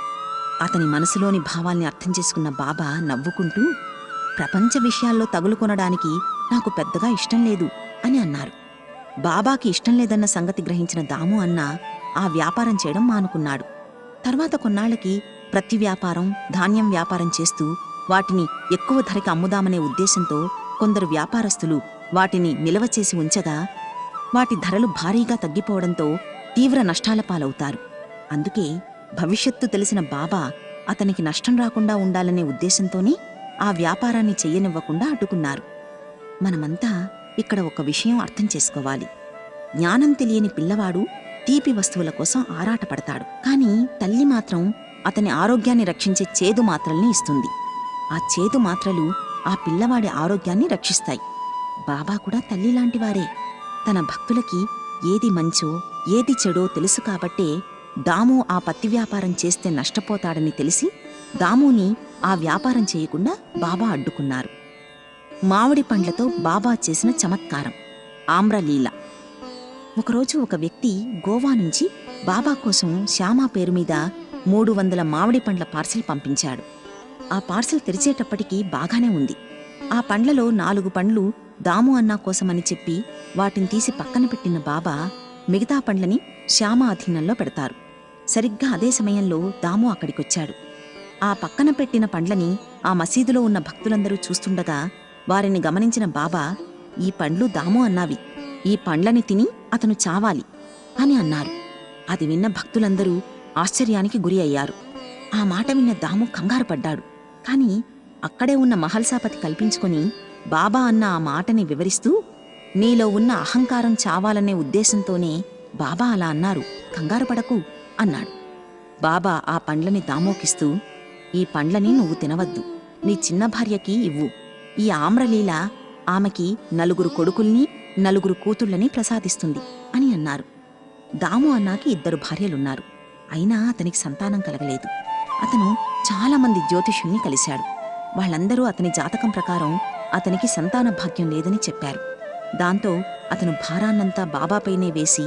అతని మనసులోని భావాల్ని అర్థం చేసుకున్న బాబా నవ్వుకుంటూ, ప్రపంచ విషయాల్లో తగులుకొనడానికి నాకు పెద్దగా ఇష్టం లేదు అని అన్నారు. బాబాకి ఇష్టం లేదన్న సంగతి గ్రహించిన దాము అన్న ఆ వ్యాపారం చేయడం మానుకున్నాడు. తర్వాత కొన్నాళ్లకి ప్రతి వ్యాపారం, ధాన్యం వ్యాపారం చేస్తూ వాటిని ఎక్కువ ధరకి అమ్ముదామనే ఉద్దేశంతో కొందరు వ్యాపారస్తులు వాటిని నిల్వ చేసి ఉంచగా వాటి ధరలు భారీగా తగ్గిపోవడంతో తీవ్ర నష్టాల పాలవుతారు. అందుకే భవిష్యత్తు తెలిసిన బాబా అతనికి నష్టం రాకుండా ఉండాలనే ఉద్దేశంతోనే ఆ వ్యాపారాన్ని చెయ్యనివ్వకుండా అడ్డుకున్నారు. మనమంతా ఇక్కడ ఒక విషయం అర్థం చేసుకోవాలి. జ్ఞానం తెలియని పిల్లవాడు తీపి వస్తువుల కోసం ఆరాటపడతాడు. కాని తల్లి మాత్రం అతని ఆరోగ్యాన్ని రక్షించే చేదు మాత్రల్ని ఇస్తుంది. ఆ చేదు మాత్రలు ఆ పిల్లవాడి ఆరోగ్యాన్ని రక్షిస్తాయి. బాబా కూడా తల్లిలాంటివారే. తన భక్తులకి ఏది మంచో ఏది చెడో తెలుసు కాబట్టే దాము ఆ పత్తి వ్యాపారం చేస్తే నష్టపోతాడని తెలిసి దాముని ఆ వ్యాపారం చేయకుండా బాబా అడ్డుకున్నారు. మామిడి పండ్లతో బాబా చేసిన చమత్కారం, ఆమ్రలీల. ఒకరోజు ఒక వ్యక్తి గోవా నుంచి బాబా కోసం శ్యామ పేరు మీద 300 మామిడి పండ్ల పార్సిల్ పంపించాడు. ఆ పార్సిల్ తెరిచేటప్పటికీ బాగానే ఉంది. ఆ పండ్లలో 4 పండ్లు దాము అన్నా కోసమని చెప్పి వాటిని తీసి పక్కన పెట్టిన బాబా మిగతా పండ్లని శ్యామ అధీనంలో పెడతారు. సరిగ్గా అదే సమయంలో దాము అక్కడికొచ్చాడు. ఆ పక్కన పెట్టిన పండ్లని ఆ మసీదులో ఉన్న భక్తులందరూ చూస్తుండగా వారిని గమనించిన బాబా, ఈ పండ్లు దాము అన్నావి, ఈ పండ్లని తిని అతను చావాలి అని అన్నారు. అది విన్న భక్తులందరూ ఆశ్చర్యానికి గురి అయ్యారు. ఆ మాట విన్న దాము కంగారు పడ్డాడు. కాని అక్కడే ఉన్న మహల్సాపతి కల్పించుకొని బాబా అన్న ఆ మాటని వివరిస్తూ, నీలో ఉన్న అహంకారం చావాలనే ఉద్దేశంతోనే బాబా అలా అన్నారు, కంగారు పడకు అన్నాడు. బాబా ఆ పండ్లని దామోకిస్తూ, ఈ పండ్లని నువ్వు తినవద్దు, నీ చిన్న భార్యకి ఇవ్వు. ఈ ఆమ్రలీల ఆమెకి 4 కొడుకుల్ని 4 కూతుళ్లని ప్రసాదిస్తుంది అని అన్నారు. దాము అన్నాకి 2 భార్యలున్నారు. అయినా అతనికి సంతానం కలగలేదు. అతను చాలామంది జ్యోతిష్యుల్ని కలిశాడు. వాళ్ళందరూ అతని జాతకం ప్రకారం అతనికి సంతాన భాగ్యం లేదని చెప్పారు. దాంతో అతను భారాన్నంతా బాబాపైనే వేసి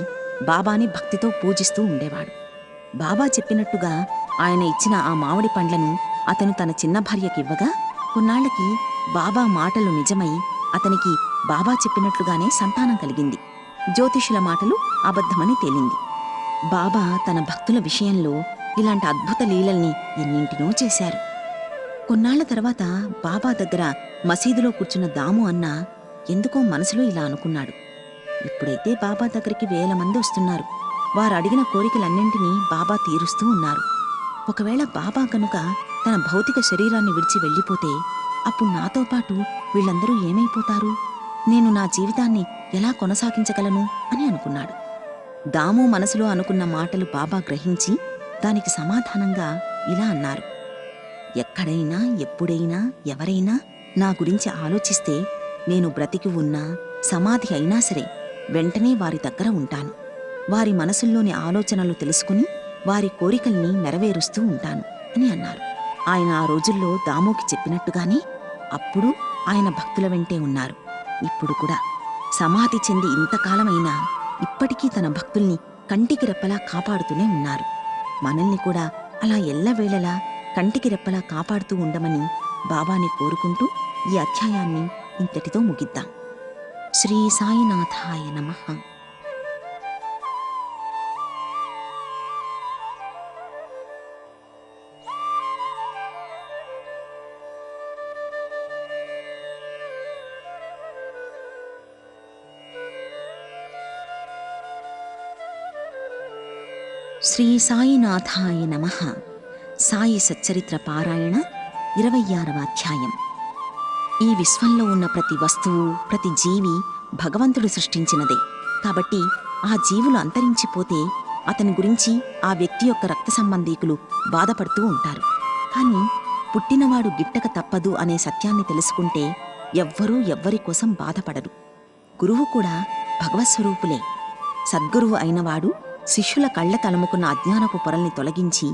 బాబాని భక్తితో పూజిస్తూ ఉండేవాడు. బాబా చెప్పినట్టుగా ఆయన ఇచ్చిన ఆ మామిడి పండ్లను అతను తన చిన్న భార్యకివ్వగా కొన్నాళ్లకి బాబా మాటలు నిజమై అతనికి బాబా చెప్పినట్లుగానే సంతానం కలిగింది. జ్యోతిషుల మాటలు అబద్ధమని తేలింది. బాబా తన భక్తుల విషయంలో ఇలాంటి అద్భుత లీలల్ని ఎన్నింటినో చేశారు. కొన్నాళ్ల తర్వాత బాబా దగ్గర మసీదులో కూర్చున్న దాము అన్న ఎందుకో మనసులో ఇలా అనుకున్నాడు: ఇప్పుడైతే బాబా దగ్గరికి వేల మంది వస్తున్నారు. వారు అడిగిన కోరికలన్నింటినీ బాబా తీరుస్తూ ఉన్నారు. ఒకవేళ బాబా గనుక తన భౌతిక శరీరాన్ని విడిచి వెళ్ళిపోతే అప్పుడు నాతో పాటు వీళ్ళందరూ ఏమైపోతారు? నేను నా జీవితాన్ని ఎలా కొనసాగించగలను అని అనుకున్నాడు. దాము మనసులో అనుకున్న మాటలు బాబా గ్రహించి దానికి సమాధానంగా ఇలా అన్నారు: ఎక్కడైనా ఎప్పుడైనా ఎవరైనా నా గురించి ఆలోచిస్తే నేను బ్రతికి ఉన్నా సమాధి అయినా సరే వెంటనే వారి దగ్గర ఉంటాను. వారి మనసుల్లోని ఆలోచనలు తెలుసుకుని వారి కోరికల్ని నెరవేరుస్తూ ఉంటాను అని అన్నారు. ఆయన ఆ రోజుల్లో దాముకి చెప్పినట్టుగానే అప్పుడు ఆయన భక్తుల వెంటే ఉన్నారు. ఇప్పుడు కూడా సమాధి చెంది ఇంతకాలమైనా ఇప్పటికీ తన భక్తుల్ని కంటికి రెప్పలా కాపాడుతూనే ఉన్నారు. మనల్ని కూడా అలా ఎల్లవేళలా కంటికి రెప్పలా కాపాడుతూ ఉండమని బాబాని కోరుకుంటూ ఈ అధ్యాయాన్ని ఇంతటితో ముగిద్దాం. శ్రీ సాయినాథాయ నమః. శ్రీ సాయినాథాయ నమః. సాయి సచ్చరిత్ర పారాయణ 26వ అధ్యాయం. ఈ విశ్వంలో ఉన్న ప్రతి వస్తువు, ప్రతి జీవి భగవంతుడు సృష్టించినదే. కాబట్టి ఆ జీవులు అంతరించిపోతే అతని గురించి ఆ వ్యక్తి యొక్క రక్త సంబంధీకులు బాధపడుతూ ఉంటారు. కానీ పుట్టినవాడు గిట్టక తప్పదు అనే సత్యాన్ని తెలుసుకుంటే ఎవ్వరూ ఎవ్వరి కోసం బాధపడరు. గురువు కూడా భగవత్స్వరూపులే. సద్గురువు అయినవాడు శిష్యుల కళ్ళ తలముకున్న అజ్ఞానపు పొరల్ని తొలగించి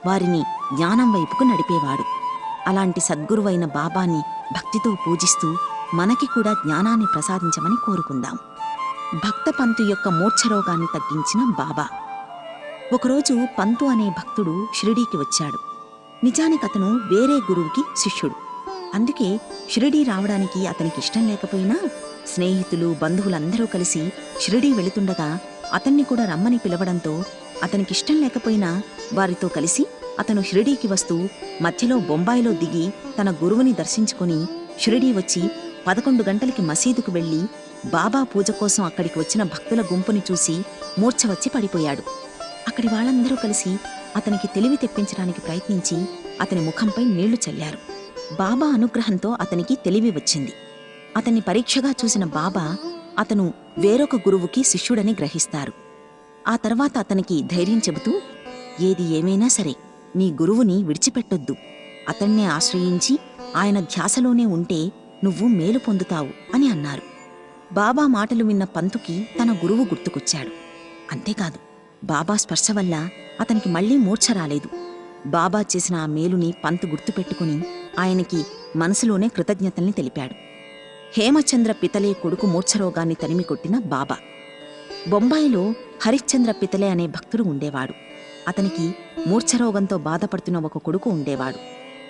వారిని జ్ఞానం వైపుకు నడిపేవాడు. అలాంటి సద్గురువైన బాబాని భక్తితో పూజిస్తూ మనకి కూడా జ్ఞానాన్ని ప్రసాదించమని కోరుకుందాం. భక్త పంతు యొక్క మూర్ఛరోగాన్ని తగ్గించిన బాబా. ఒకరోజు పంతు అనే భక్తుడు షిరిడీకి వచ్చాడు. నిజానికతను వేరే గురువుకి శిష్యుడు. అందుకే షిరిడీ రావడానికి అతనికి ఇష్టం లేకపోయినా స్నేహితులు, బంధువులందరూ కలిసి షిరిడీ వెళుతుండగా అతన్ని కూడా రమ్మని పిలవడంతో అతనికిష్టం లేకపోయినా వారితో కలిసి అతను షిరిడీకి వస్తూ మధ్యలో బొంబాయిలో దిగి తన గురువుని దర్శించుకుని షిరిడీ వచ్చి 11 గంటలకి మసీదుకు వెళ్లి బాబా పూజ కోసం అక్కడికి వచ్చిన భక్తుల గుంపుని చూసి మూర్ఛ వచ్చి పడిపోయాడు. అక్కడి వాళ్ళందరూ కలిసి అతనికి తెలివి తెప్పించడానికి ప్రయత్నించి అతని ముఖంపై నీళ్లు చల్లారు. బాబా అనుగ్రహంతో అతనికి తెలివి వచ్చింది. అతన్ని పరీక్షగా చూసిన బాబా అతను వేరొక గురువుకి శిష్యుడని గ్రహిస్తారు. ఆ తర్వాత అతనికి ధైర్యం చెబుతూ, ఏది ఏమైనా సరే నీ గురువుని విడిచిపెట్టొద్దు. అతన్నే ఆశ్రయించి ఆయన ధ్యాసలోనే ఉంటే నువ్వు మేలు పొందుతావు అని అన్నారు. బాబా మాటలు విన్న పంతుకి తన గురువు గుర్తుకొచ్చాడు. అంతేకాదు, బాబా స్పర్శ వల్ల అతనికి మళ్లీ మూర్ఛ రాలేదు. బాబా చేసిన ఆ మేలుని పంతు గుర్తుపెట్టుకుని ఆయనకి మనసులోనే కృతజ్ఞతల్ని తెలిపాడు. హేమచంద్ర పితలే కొడుకు మూర్ఛరోగాన్ని తరిమికొట్టిన బాబా. బొంబాయిలో హరిశ్చంద్ర పితలే అనే భక్తుడు ఉండేవాడు. అతనికి మూర్ఛరోగంతో బాధపడుతున్న ఒక కొడుకు ఉండేవాడు.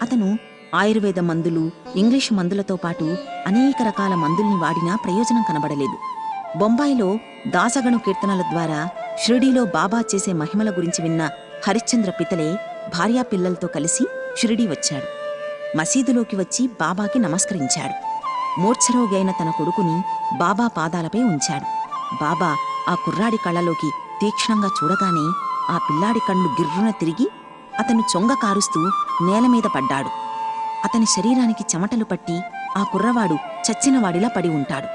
అతను ఆయుర్వేద మందులు, ఇంగ్లీషు మందులతో పాటు అనేక రకాల మందుల్ని వాడినా ప్రయోజనం కనబడలేదు. బొంబాయిలో దాసగణు కీర్తనల ద్వారా షిరిడీలో బాబా చేసే మహిమల గురించి విన్న హరిశ్చంద్ర పితలే భార్యా పిల్లలతో కలిసి షిరిడీ వచ్చాడు. మసీదులోకి వచ్చి బాబాకి నమస్కరించాడు. మూర్ఛరోగైన తన కొడుకుని బాబా పాదాలపై ఉంచాడు. బాబా ఆ కుర్రాడి కళ్ళలోకి తీక్షణంగా చూడగానే ఆ పిల్లాడి కళ్ళు గిర్రున తిరిగి అతను చొంగ కారుస్తూ నేలమీద పడ్డాడు. అతని శరీరానికి చెమటలు పట్టి ఆ కుర్రవాడు చచ్చినవాడిలా పడి ఉంటాడు.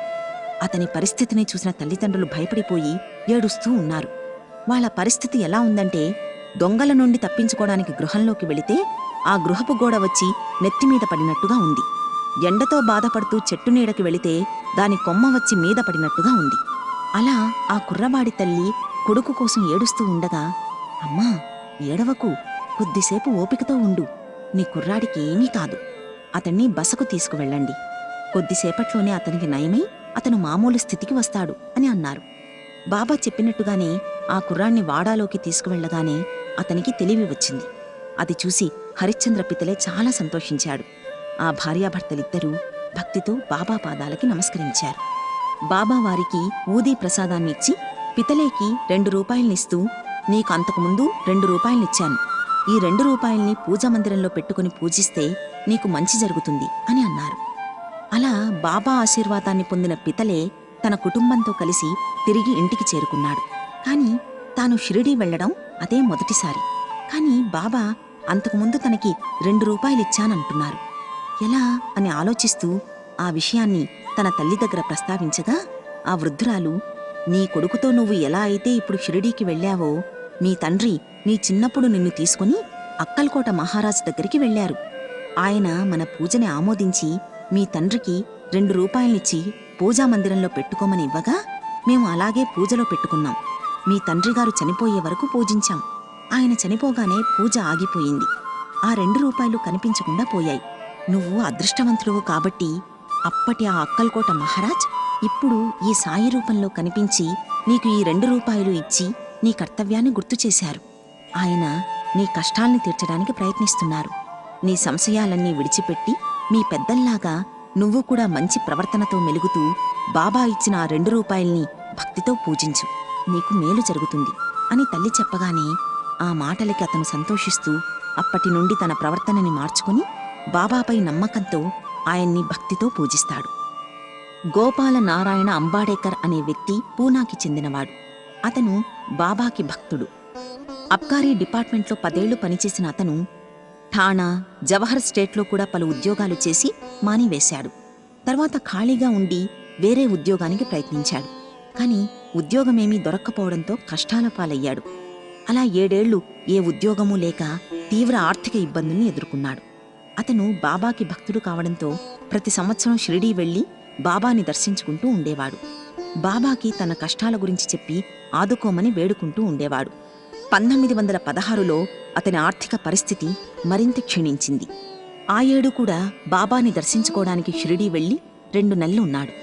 అతని పరిస్థితిని చూసిన తల్లిదండ్రులు భయపడిపోయి ఏడుస్తూ ఉన్నారు. వాళ్ల పరిస్థితి ఎలా ఉందంటే, దొంగల నుండి తప్పించుకోవడానికి గృహంలోకి వెళితే ఆ గృహపు గోడ వచ్చి నెత్తిమీద పడినట్టుగా ఉంది. ఎండతో బాధపడుతూ చెట్టు నీడకి వెళితే దాని కొమ్మ వచ్చి మీద పడినట్టుగా ఉంది. అలా ఆ కుర్రవాడి తల్లి కొడుకు కోసం ఏడుస్తూ ఉండగా, అమ్మా ఏడవకు, కొద్దిసేపు ఓపికతో ఉండు, నీ కుర్రాడికి ఏమీ కాదు, అతన్ని బసకు తీసుకువెళ్ళండి, కొద్దిసేపట్లోనే అతనికి నయమై అతను మామూలు స్థితికి వస్తాడు అని అన్నారు. బాబా చెప్పినట్టుగానే ఆ కుర్రాణ్ణి వాడాలోకి తీసుకువెళ్లగానే అతనికి తెలివి వచ్చింది. అది చూసి హరిశ్చంద్ర పితలే చాలా సంతోషించాడు. ఆ భార్యాభర్తలిద్దరూ భక్తితో బాబా పాదాలకి నమస్కరించారు. బాబా వారికి ఊదీ ప్రసాదాన్ని ఇచ్చి పితలేకి 2 రూపాయలనిస్తూ, నీకు అంతకుముందు 2 రూపాయలనిచ్చాను, ఈ 2 రూపాయల్ని పూజామందిరంలో పెట్టుకుని పూజిస్తే నీకు మంచి జరుగుతుంది అని అన్నారు. అలా బాబా ఆశీర్వాదాన్ని పొందిన పితలే తన కుటుంబంతో కలిసి తిరిగి ఇంటికి చేరుకున్నాడు. కాని తాను షిరిడీ వెళ్లడం అదే మొదటిసారి. కాని బాబా అంతకుముందు తనకి 2 రూపాయలిచ్చానంటున్నారు. ఎలా అని ఆలోచిస్తూ ఆ విషయాన్ని తన తల్లి దగ్గర ప్రస్తావించగా ఆ వృద్ధురాలు, నీ కొడుకుతో నువ్వు ఎలా అయితే ఇప్పుడు షిరిడీకి వెళ్ళావో, మీ తండ్రి నీ చిన్నప్పుడు నిన్ను తీసుకుని అక్కల్కోట మహారాజ్ దగ్గరికి వెళ్లారు. ఆయన మన పూజని ఆమోదించి మీ తండ్రికి 2 రూపాయల్నిచ్చి పూజామందిరంలో పెట్టుకోమని ఇవ్వగా మేము అలాగే పూజలో పెట్టుకున్నాం. మీ తండ్రిగారు చనిపోయే వరకు పూజించాం. ఆయన చనిపోగానే పూజ ఆగిపోయింది. ఆ 2 రూపాయలు కనిపించకుండా పోయాయి. నువ్వు అదృష్టవంతుడువు కాబట్టి అప్పటి ఆ అక్కల్కోట మహారాజ్ ఇప్పుడు ఈ సాయి రూపంలో కనిపించి నీకు ఈ 2 రూపాయలు ఇచ్చి నీ కర్తవ్యాన్ని గుర్తుచేశారు. ఆయన నీ కష్టాల్ని తీర్చడానికి ప్రయత్నిస్తున్నారు. నీ సంశయాలన్నీ విడిచిపెట్టి మీ పెద్దల్లాగా నువ్వు కూడా మంచి ప్రవర్తనతో మెలుగుతూ బాబా ఇచ్చిన ఆ 2 రూపాయల్ని భక్తితో పూజించు, నీకు మేలు జరుగుతుంది అని తల్లి చెప్పగానే ఆ మాటలకి అతను సంతోషిస్తూ అప్పటి నుండి తన ప్రవర్తనని మార్చుకుని బాబాపై నమ్మకంతో ఆయన్ని భక్తితో పూజిస్తాడు. గోపాల నారాయణ అంబాడేకర్ అనే వ్యక్తి పూనాకి చెందినవాడు. అతను బాబాకి భక్తుడు. అబ్కారీ డిపార్ట్మెంట్లో 10 ఏళ్లు పనిచేసిన అతను ఠాణా, జవహర్ స్టేట్లో కూడా పలు ఉద్యోగాలు చేసి మానివేశాడు. తర్వాత ఖాళీగా ఉండి వేరే ఉద్యోగానికి ప్రయత్నించాడు. కాని ఉద్యోగమేమీ దొరక్కపోవడంతో కష్టాల పాలయ్యాడు. అలా 7 ఏళ్లు ఏ ఉద్యోగమూ లేక తీవ్ర ఆర్థిక ఇబ్బందుల్ని ఎదుర్కొన్నాడు. అతను బాబాకి భక్తుడు కావడంతో ప్రతి సంవత్సరం షిరిడీ వెళ్లి బాబాని దర్శించుకుంటూ ఉండేవాడు. బాబాకి తన కష్టాల గురించి చెప్పి ఆదుకోమని వేడుకుంటూ ఉండేవాడు. 1916లో అతని ఆర్థిక పరిస్థితి మరింత క్షీణించింది. ఆ ఏడు కూడా బాబాని దర్శించుకోవడానికి షిరిడీ వెళ్లి 2 నెలలు ఉన్నాడు.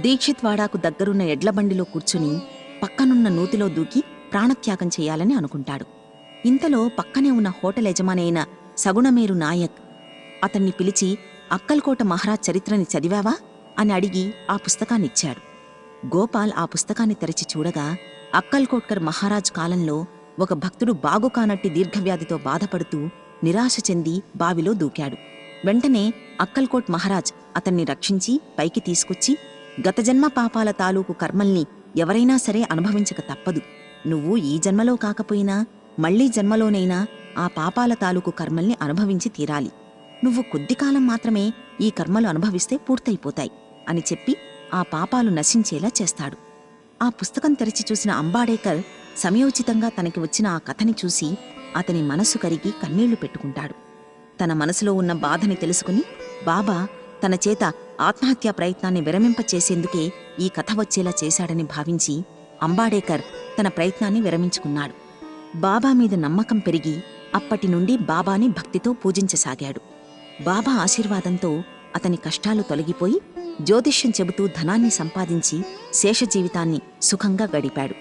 దీక్షిత్వాడాకు దగ్గరున్న ఎడ్లబండిలో కూర్చుని పక్కనున్న నూతిలో దూకి ప్రాణత్యాగం చేయాలని అనుకుంటాడు. ఇంతలో పక్కనే ఉన్న హోటల్ యజమాని అయిన సగుణమేరు నాయక్ అతన్ని పిలిచి, అక్కల్కోట మహారాజ్ చరిత్రని చదివావా అని అడిగి ఆ పుస్తకాన్నిచ్చాడు. గోపాల్ ఆ పుస్తకాన్ని తెరిచి చూడగా అక్కల్కోట్కర్ మహారాజ్ కాలంలో ఒక భక్తుడు బాగుకానట్టి దీర్ఘవ్యాధితో బాధపడుతూ నిరాశ చెంది బావిలో దూకాడు. వెంటనే అక్కల్కోట్ మహారాజ్ అతన్ని రక్షించి పైకి తీసుకొచ్చి, గత జన్మ పాపాల తాలూకు కర్మల్ని ఎవరైనా సరే అనుభవించక తప్పదు. నువ్వు ఈ జన్మలో కాకపోయినా మళ్లీ జన్మలోనైనా ఆ పాపాల తాలూకు కర్మల్ని అనుభవించి తీరాలి. నువ్వు కొద్దికాలం మాత్రమే ఈ కర్మలు అనుభవిస్తే పూర్తయిపోతాయి అని చెప్పి ఆ పాపాలు నశించేలా చేస్తాడు. ఆ పుస్తకం తెరిచి చూసిన అంబాడేకర్ సమయోచితంగా తనకి వచ్చిన ఆ కథని చూసి అతని మనసు కరిగి కన్నీళ్లు పెట్టుకుంటాడు. తన మనసులో ఉన్న బాధని తెలుసుకుని బాబా తన చేత ఆత్మహత్యా ప్రయత్నాన్ని విరమింపచేసేందుకే ఈ కథ వచ్చేలా చేశాడని భావించి అంబాడేకర్ తన ప్రయత్నాన్ని విరమించుకున్నాడు. బాబా మీద నమ్మకం పెరిగి అప్పటి నుండి బాబాని భక్తితో పూజించసాగాడు. బాబా ఆశీర్వాదంతో అతని కష్టాలు తొలగిపోయి జ్యోతిష్యం చెబుతూ ధనాన్ని సంపాదించి శేష జీవితాన్ని సుఖంగా గడిపాడు.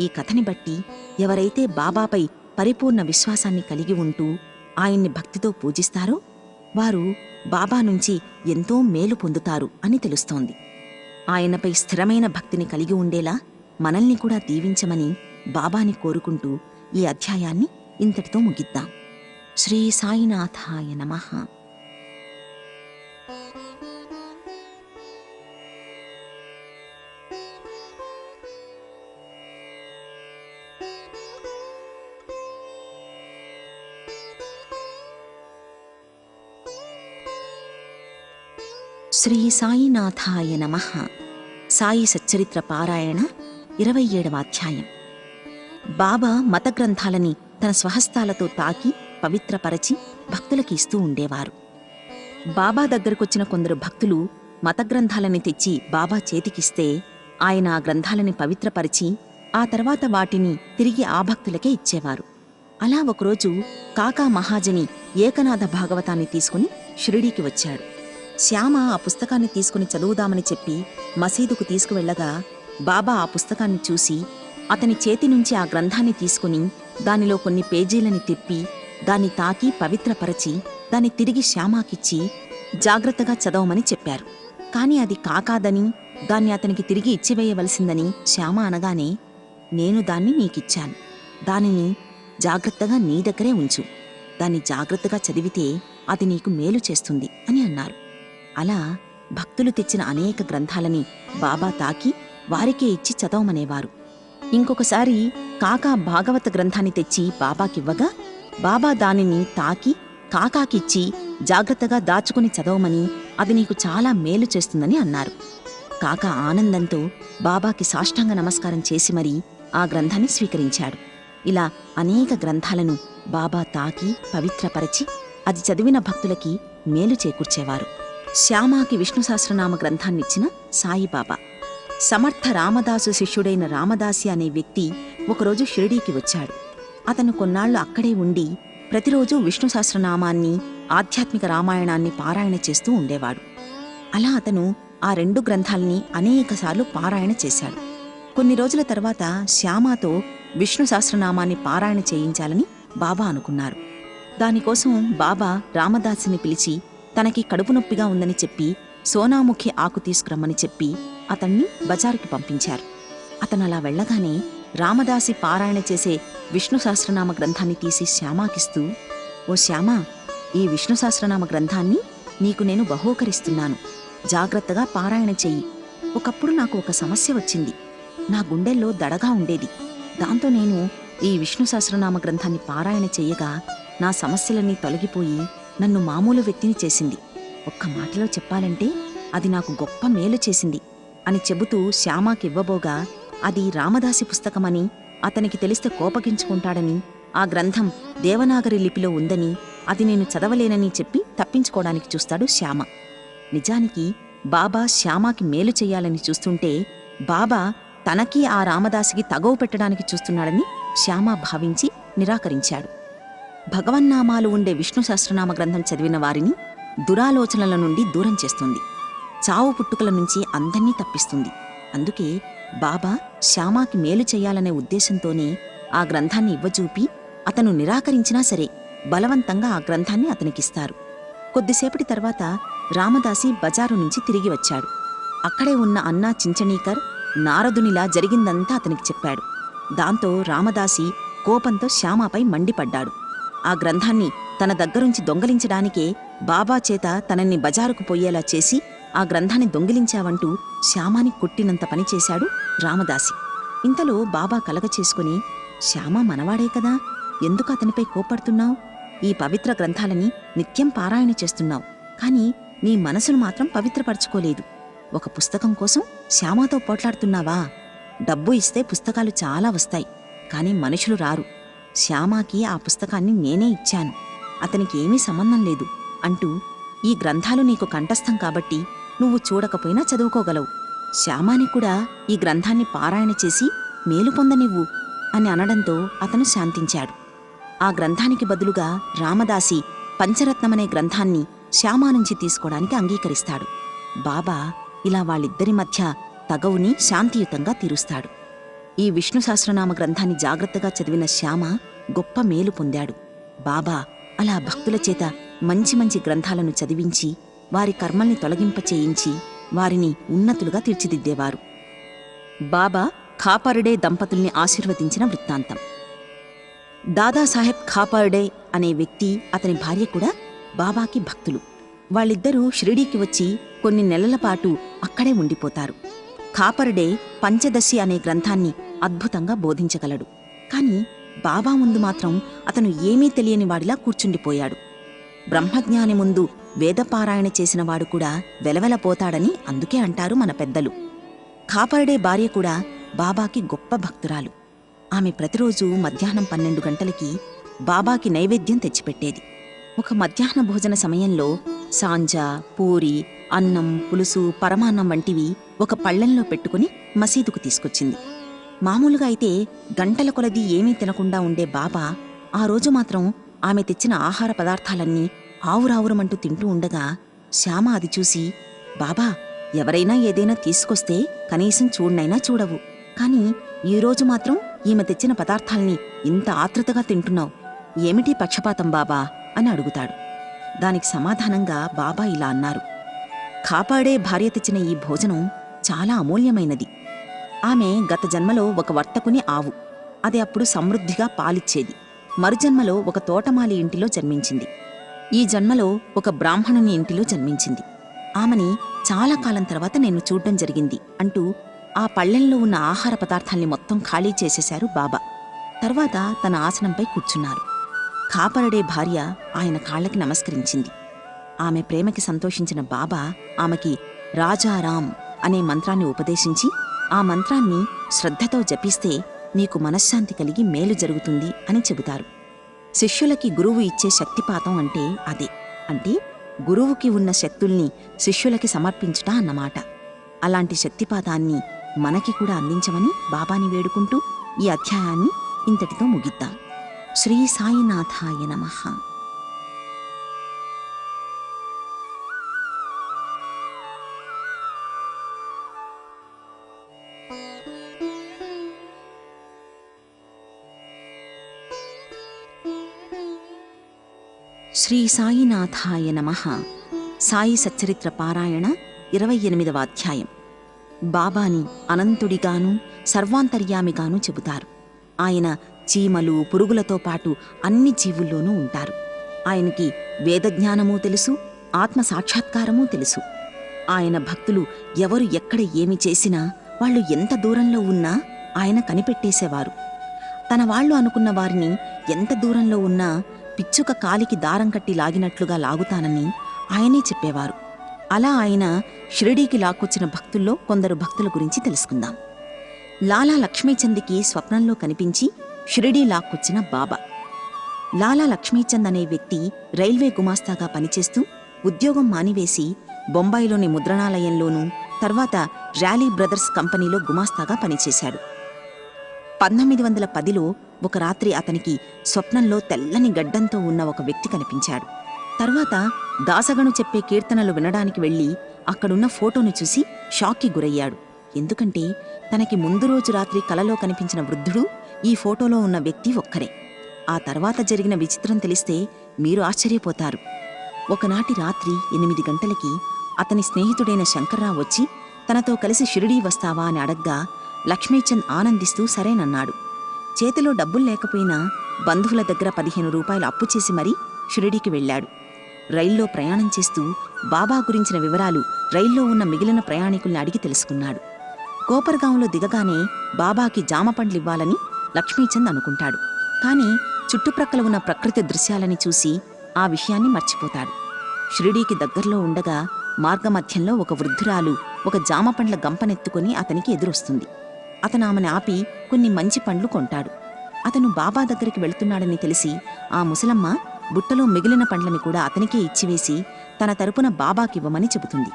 ఈ కథని బట్టి ఎవరైతే బాబాపై పరిపూర్ణ విశ్వాసాన్ని కలిగి ఉంటూ ఆయన్ని భక్తితో పూజిస్తారో వారు బాబా నుంచి ఎంతో మేలు పొందుతారు అని తెలుస్తోంది. ఆయనపై స్థిరమైన భక్తిని కలిగి ఉండేలా మనల్ని కూడా దీవించమని బాబాని కోరుకుంటూ ఈ అధ్యాయాన్ని ఇంతటితో ముగిద్దాం. శ్రీ సాయినాథాయ నమః. శ్రీ సాయినాథాయ నమః. సాయి సచ్చరిత్ర పారాయణ 27వ అధ్యాయం. బాబా మత గ్రంథాలని తన స్వహస్తాలతో తాకి పవిత్రపరచి భక్తులకి ఇస్తూ ఉండేవారు. బాబా దగ్గరకొచ్చిన కొందరు భక్తులు మత గ్రంథాలని తెచ్చి బాబా చేతికిస్తే ఆయన ఆ గ్రంథాలని పవిత్రపరిచి ఆ తర్వాత వాటిని తిరిగి ఆ భక్తులకే ఇచ్చేవారు. అలా ఒకరోజు కాకా మహాజని ఏకనాథ భాగవతాన్ని తీసుకుని షిరిడీకి వచ్చాడు. శ్యామ ఆ పుస్తకాన్ని తీసుకుని చదువుదామని చెప్పి మసీదుకు తీసుకువెళ్లగా బాబా ఆ పుస్తకాన్ని చూసి అతని చేతి నుంచి ఆ గ్రంథాన్ని తీసుకుని దానిలో కొన్ని పేజీలని తిప్పి దాన్ని తాకి పవిత్రపరచి దాన్ని తిరిగి శ్యామాకిచ్చి జాగ్రత్తగా చదవమని చెప్పారు. కాని అది కాకాదని దాన్ని అతనికి తిరిగి ఇచ్చివేయవలసిందని శ్యామ అనగానే, నేను దాన్ని నీకిచ్చాను, దానిని జాగ్రత్తగా నీ దగ్గరే ఉంచు, దాన్ని జాగ్రత్తగా చదివితే అది నీకు మేలు చేస్తుంది అని అన్నారు. అలా భక్తులు తెచ్చిన అనేక గ్రంథాలని బాబా తాకి వారికే ఇచ్చి చదవమనేవారు. ఇంకొకసారి కాకా భాగవత గ్రంథాన్ని తెచ్చి బాబాకివ్వగా బాబా దానిని తాకి కాకాకిచ్చి జాగ్రత్తగా దాచుకుని చదవమని, అది నీకు చాలా మేలు చేస్తుందని అన్నారు. కాకా ఆనందంతో బాబాకి సాష్టాంగ నమస్కారం చేసి మరీ ఆ గ్రంథాన్ని స్వీకరించాడు. ఇలా అనేక గ్రంథాలను బాబా తాకి పవిత్రపరచి అది చదివిన భక్తులకి మేలు చేకూర్చేవారు. శ్యామాకి విష్ణు సహస్రనామ గ్రంథాన్నిచ్చిన సాయిబాబా. సమర్థ రామదాసు శిష్యుడైన రామదాసి అనే వ్యక్తి ఒకరోజు షిరిడీకి వచ్చాడు. అతను కొన్నాళ్లు అక్కడే ఉండి ప్రతిరోజూ విష్ణు సహస్రనామాన్ని, ఆధ్యాత్మిక రామాయణాన్ని పారాయణ చేస్తూ ఉండేవాడు. అలా అతను ఆ 2 గ్రంథాల్ని అనేకసార్లు పారాయణ చేశాడు. కొన్ని రోజుల తర్వాత శ్యామాతో విష్ణు సహస్రనామాన్ని పారాయణ చేయించాలని బాబా అనుకున్నారు. దానికోసం బాబా రామదాసిని పిలిచి తనకి కడుపు నొప్పిగా ఉందని చెప్పి సోనాముఖి ఆకు తీసుకురమ్మని చెప్పి అతన్ని బజారుకి పంపించారు. అతను అలా వెళ్లగానే రామదాసి పారాయణ చేసే విష్ణు సహస్రనామ గ్రంథాన్ని తీసి శ్యామాకిస్తూ, ఓ శ్యామా, ఈ విష్ణు సహస్రనామ గ్రంథాన్ని నీకు నేను బహూకరిస్తున్నాను. జాగ్రత్తగా పారాయణ చెయ్యి. ఒకప్పుడు నాకు ఒక సమస్య వచ్చింది. నా గుండెల్లో దడగా ఉండేది. దాంతో నేను ఈ విష్ణు సహస్రనామ గ్రంథాన్ని పారాయణ చెయ్యగా నా సమస్యలన్నీ తొలగిపోయి నన్ను మామూలు వ్యక్తిని చేసింది. ఒక్క మాటలో చెప్పాలంటే అది నాకు గొప్ప మేలు చేసింది అని చెబుతూ శ్యామాకివ్వబోగా, అది రామదాసి పుస్తకమని, అతనికి తెలిస్తే కోపగించుకుంటాడని, ఆ గ్రంథం దేవనాగరి లిపిలో ఉందని, అది నేను చదవలేనని చెప్పి తప్పించుకోవడానికి చూస్తాడు శ్యామ. నిజానికి బాబా శ్యామాకి మేలు చెయ్యాలని చూస్తుంటే బాబా తనకి ఆ రామదాసికి తగవు పెట్టడానికి చూస్తున్నాడని శ్యామ భావించి నిరాకరించాడు. భగవన్నామాలు ఉండే విష్ణు సహస్రనామ గ్రంథం చదివిన వారిని దురాలోచనల నుండి దూరం చేస్తుంది. చావు పుట్టుకల నుంచి అందర్నీ తప్పిస్తుంది. అందుకే బాబా శ్యామాకి మేలు చెయ్యాలనే ఉద్దేశంతోనే ఆ గ్రంథాన్ని ఇవ్వజూపి అతను నిరాకరించినా సరే బలవంతంగా ఆ గ్రంథాన్ని అతనికిస్తారు. కొద్దిసేపటి తర్వాత రామదాసి బజారు నుంచి తిరిగి వచ్చాడు. అక్కడే ఉన్న అన్నా చించణీకర్ నారదునిలా జరిగిందంతా అతనికి చెప్పాడు. దాంతో రామదాసి కోపంతో శ్యామాపై మండిపడ్డాడు. ఆ గ్రంథాన్ని తన దగ్గరుంచి దొంగిలించడానికే బాబా చేత తనని బజారుకు పోయేలా చేసి ఆ గ్రంథాన్ని దొంగిలించావంటూ శ్యామాని కొట్టినంత పనిచేశాడు రామదాసి. ఇంతలో బాబా కలగ చేసుకుని, శ్యామ మనవాడే కదా, ఎందుకు అతనిపై కోపడుతున్నావు? ఈ పవిత్ర గ్రంథాలని నిత్యం పారాయణ చేస్తున్నావు, కాని నీ మనసును మాత్రం పవిత్రపరచుకోలేదు. ఒక పుస్తకం కోసం శ్యామతో పోట్లాడుతున్నావా? డబ్బు ఇస్తే పుస్తకాలు చాలా వస్తాయి, కాని మనుషులు రారు. శ్యామాకి ఆ పుస్తకాన్ని నేనే ఇచ్చాను, అతనికి ఏమీ సంబంధం లేదు అంటూ, ఈ గ్రంథాలు నీకు కంఠస్థం కాబట్టి నువ్వు చూడకపోయినా చదువుకోగలవు. శ్యామాని కూడా ఈ గ్రంథాన్ని పారాయణ చేసి మేలు పొందనివ్వు అని అనడంతో అతను శాంతించాడు. ఆ గ్రంథానికి బదులుగా రామదాసి పంచరత్నమనే గ్రంథాన్ని శ్యామా నుంచి తీసుకోవడానికి అంగీకరిస్తాడు. బాబా ఇలా వాళ్ళిద్దరి మధ్య తగవుని శాంతియుతంగా తీరుస్తాడు. ఈ విష్ణు సహస్రనామ గ్రంథాన్ని జాగ్రత్తగా చదివిన శ్యామ గొప్ప మేలు పొందాడు. బాబా అలా భక్తుల చేత మంచి మంచి గ్రంథాలను చదివించి వారి కర్మల్ని తొలగింపచేయించి వారిని ఉన్నతులుగా తీర్చిదిద్దేవారు. బాబా ఖాపర్డే దంపతుల్ని ఆశీర్వదించిన వృత్తాంతం. దాదాసాహెబ్ ఖాపర్డే అనే వ్యక్తి, అతని భార్య కూడా బాబాకి భక్తులు. వాళ్ళిద్దరూ షిరిడీకి వచ్చి కొన్ని నెలల పాటు అక్కడే ఉండిపోతారు. ఖాపర్డే పంచదశి అనే గ్రంథాన్ని అద్భుతంగా బోధించగలడు. కాని బాబా ముందు మాత్రం అతను ఏమీ తెలియని వాడిలా కూర్చుండిపోయాడు. బ్రహ్మజ్ఞాని ముందు వేదపారాయణ చేసినవాడు కూడా వెలవెలపోతాడని అందుకే అంటారు మన పెద్దలు. ఖాపర్డే భార్య కూడా బాబాకి గొప్ప భక్తురాలు. ఆమె ప్రతిరోజూ మధ్యాహ్నం 12 గంటలకి బాబాకి నైవేద్యం తెచ్చిపెట్టేది. ఒక మధ్యాహ్న భోజన సమయంలో సాంజా, పూరి, అన్నం, పులుసు, పరమాన్నం వంటివి ఒక పళ్ళెంలో పెట్టుకుని మసీదుకు తీసుకొచ్చింది. మామూలుగా అయితే గంటల కొలది ఏమీ తినకుండా ఉండే బాబా ఆ రోజు మాత్రం ఆమె తెచ్చిన ఆహార పదార్థాలన్నీ ఆవురావురమంటూ తింటూ ఉండగా శ్యామ అది చూసి, బాబా, ఎవరైనా ఏదైనా తీసుకొస్తే కనీసం చూడనైనా చూడవు, కాని ఈరోజు మాత్రం ఈమె తెచ్చిన పదార్థాల్ని ఇంత ఆతృతగా తింటున్నావు, ఏమిటి పక్షపాతం బాబా అని అడుగుతాడు. దానికి సమాధానంగా బాబా ఇలా అన్నారు, ఖాపాడే భార్య తెచ్చిన ఈ భోజనం చాలా అమూల్యమైనది. ఆమె గత జన్మలో ఒక వర్తకుని ఆవు, అది అప్పుడు సమృద్ధిగా పాలిచ్చేది. మరుజన్మలో ఒక తోటమాలి ఇంటిలో జన్మించింది. ఈ జన్మలో ఒక బ్రాహ్మణుని ఇంటిలో జన్మించింది. ఆమెని చాలా కాలం తర్వాత నేను చూడ్డం జరిగింది అంటూ ఆ పళ్ళెంలో ఉన్న ఆహార పదార్థాల్ని మొత్తం ఖాళీ చేసేశారు బాబా. తర్వాత తన ఆసనంపై కూర్చున్నారు. కాపరడే భార్య ఆయన కాళ్ళకి నమస్కరించింది. ఆమె ప్రేమకి సంతోషించిన బాబా ఆమెకి రాజారాం అనే మంత్రాన్ని ఉపదేశించి, ఆ మంత్రాన్ని శ్రద్ధతో జపిస్తే నీకు మనశ్శాంతి కలిగి మేలు జరుగుతుంది అని చెబుతారు. శిష్యులకి గురువు ఇచ్చే శక్తిపాతం అంటే అదే. అంటే గురువుకి ఉన్న శక్తుల్ని శిష్యులకి సమర్పించుట అన్నమాట. అలాంటి శక్తిపాతాన్ని మనకి కూడా అందించమని బాబాని వేడుకుంటూ ఈ అధ్యాయాన్ని ఇంతటితో ముగిద్దాం. శ్రీ సాయినాథాయ నమః. శ్రీ సాయినాథాయ నమః. సాయి సచ్చరిత్ర పారాయణ 28వ అధ్యాయం. బాబాని అనంతుడిగాను సర్వాంతర్యామిగాను చెబుతారు. ఆయన చీమలు పురుగులతో పాటు అన్ని జీవుల్లోనూ ఉంటారు. ఆయనకి వేదజ్ఞానమూ తెలుసు, ఆత్మ సాక్షాత్కారమూ తెలుసు. ఆయన భక్తులు ఎవరు ఎక్కడ ఏమి చేసినా, వాళ్ళు ఎంత దూరంలో ఉన్నా ఆయన కనిపెట్టేసేవారు. తన వాళ్ళు అనుకున్న వారిని ఎంత దూరంలో ఉన్నా పిచ్చుక కాలికి దారం కట్టి లాగినట్లుగా లాగుతానని ఆయనే చెప్పేవారు. అలా ఆయన షిరిడీకి లాక్కొచ్చిన భక్తుల్లో కొందరు భక్తుల గురించి తెలుసుకుందాం. లాలా లక్ష్మీచంద్కి స్వప్నంలో కనిపించి షిరిడీ లాక్కొచ్చిన బాబా. లాలా లక్ష్మీచంద్ అనే వ్యక్తి రైల్వే గుమాస్తాగా పనిచేస్తూ ఉద్యోగం మానివేసి బొంబాయిలోని ముద్రణాలయంలోనూ తర్వాత ర్యాలీ బ్రదర్స్ కంపెనీలో గుమాస్తాగా పనిచేశాడు. 1910లో ఒక రాత్రి అతనికి స్వప్నంలో తెల్లని గడ్డంతో ఉన్న ఒక వ్యక్తి కనిపించాడు. తర్వాత దాసగను చెప్పే కీర్తనలు వినడానికి వెళ్లి అక్కడున్న ఫోటోను చూసి షాక్కి గురయ్యాడు. ఎందుకంటే తనకి ముందు రోజు రాత్రి కలలో కనిపించిన వృద్ధుడు ఈ ఫోటోలో ఉన్న వ్యక్తి ఒక్కరే. ఆ తర్వాత జరిగిన విచిత్రం తెలిస్తే మీరు ఆశ్చర్యపోతారు. ఒకనాటి రాత్రి 8 గంటలకి అతని స్నేహితుడైన శంకర్రావు వచ్చి తనతో కలిసి షిరిడీ వస్తావా అని అడగ్గా లక్ష్మీచంద్ ఆనందిస్తూ సరేనన్నాడు. చేతిలో డబ్బులు లేకపోయినా బంధువుల దగ్గర 15 రూపాయలు అప్పు చేసి మరీ షిరిడీకి వెళ్లాడు. రైల్లో ప్రయాణం చేస్తూ బాబా గురించిన వివరాలు రైల్లో ఉన్న మిగిలిన ప్రయాణికుల్ని అడిగి తెలుసుకున్నాడు. కోపర్గాంలో దిగగానే బాబాకి జామపండ్లివ్వాలని లక్ష్మీచంద్ అనుకుంటాడు. కాని చుట్టుప్రక్కల ఉన్న ప్రకృతి దృశ్యాలని చూసి ఆ విషయాన్ని మర్చిపోతాడు. షిరిడీకి దగ్గర్లో ఉండగా మార్గమధ్యంలో ఒక వృద్ధురాలు ఒక జామపండ్ల గంపనెత్తుకుని అతనికి ఎదురొస్తుంది. అతను ఆమెను ఆపి కొన్ని మంచి పండ్లు కొంటాడు. అతను బాబా దగ్గరికి వెళుతున్నాడని తెలిసి ఆ ముసలమ్మ బుట్టలో మిగిలిన పండ్లని కూడా అతనికే ఇచ్చివేసి తన తరపున బాబాకివ్వమని చెబుతుంది.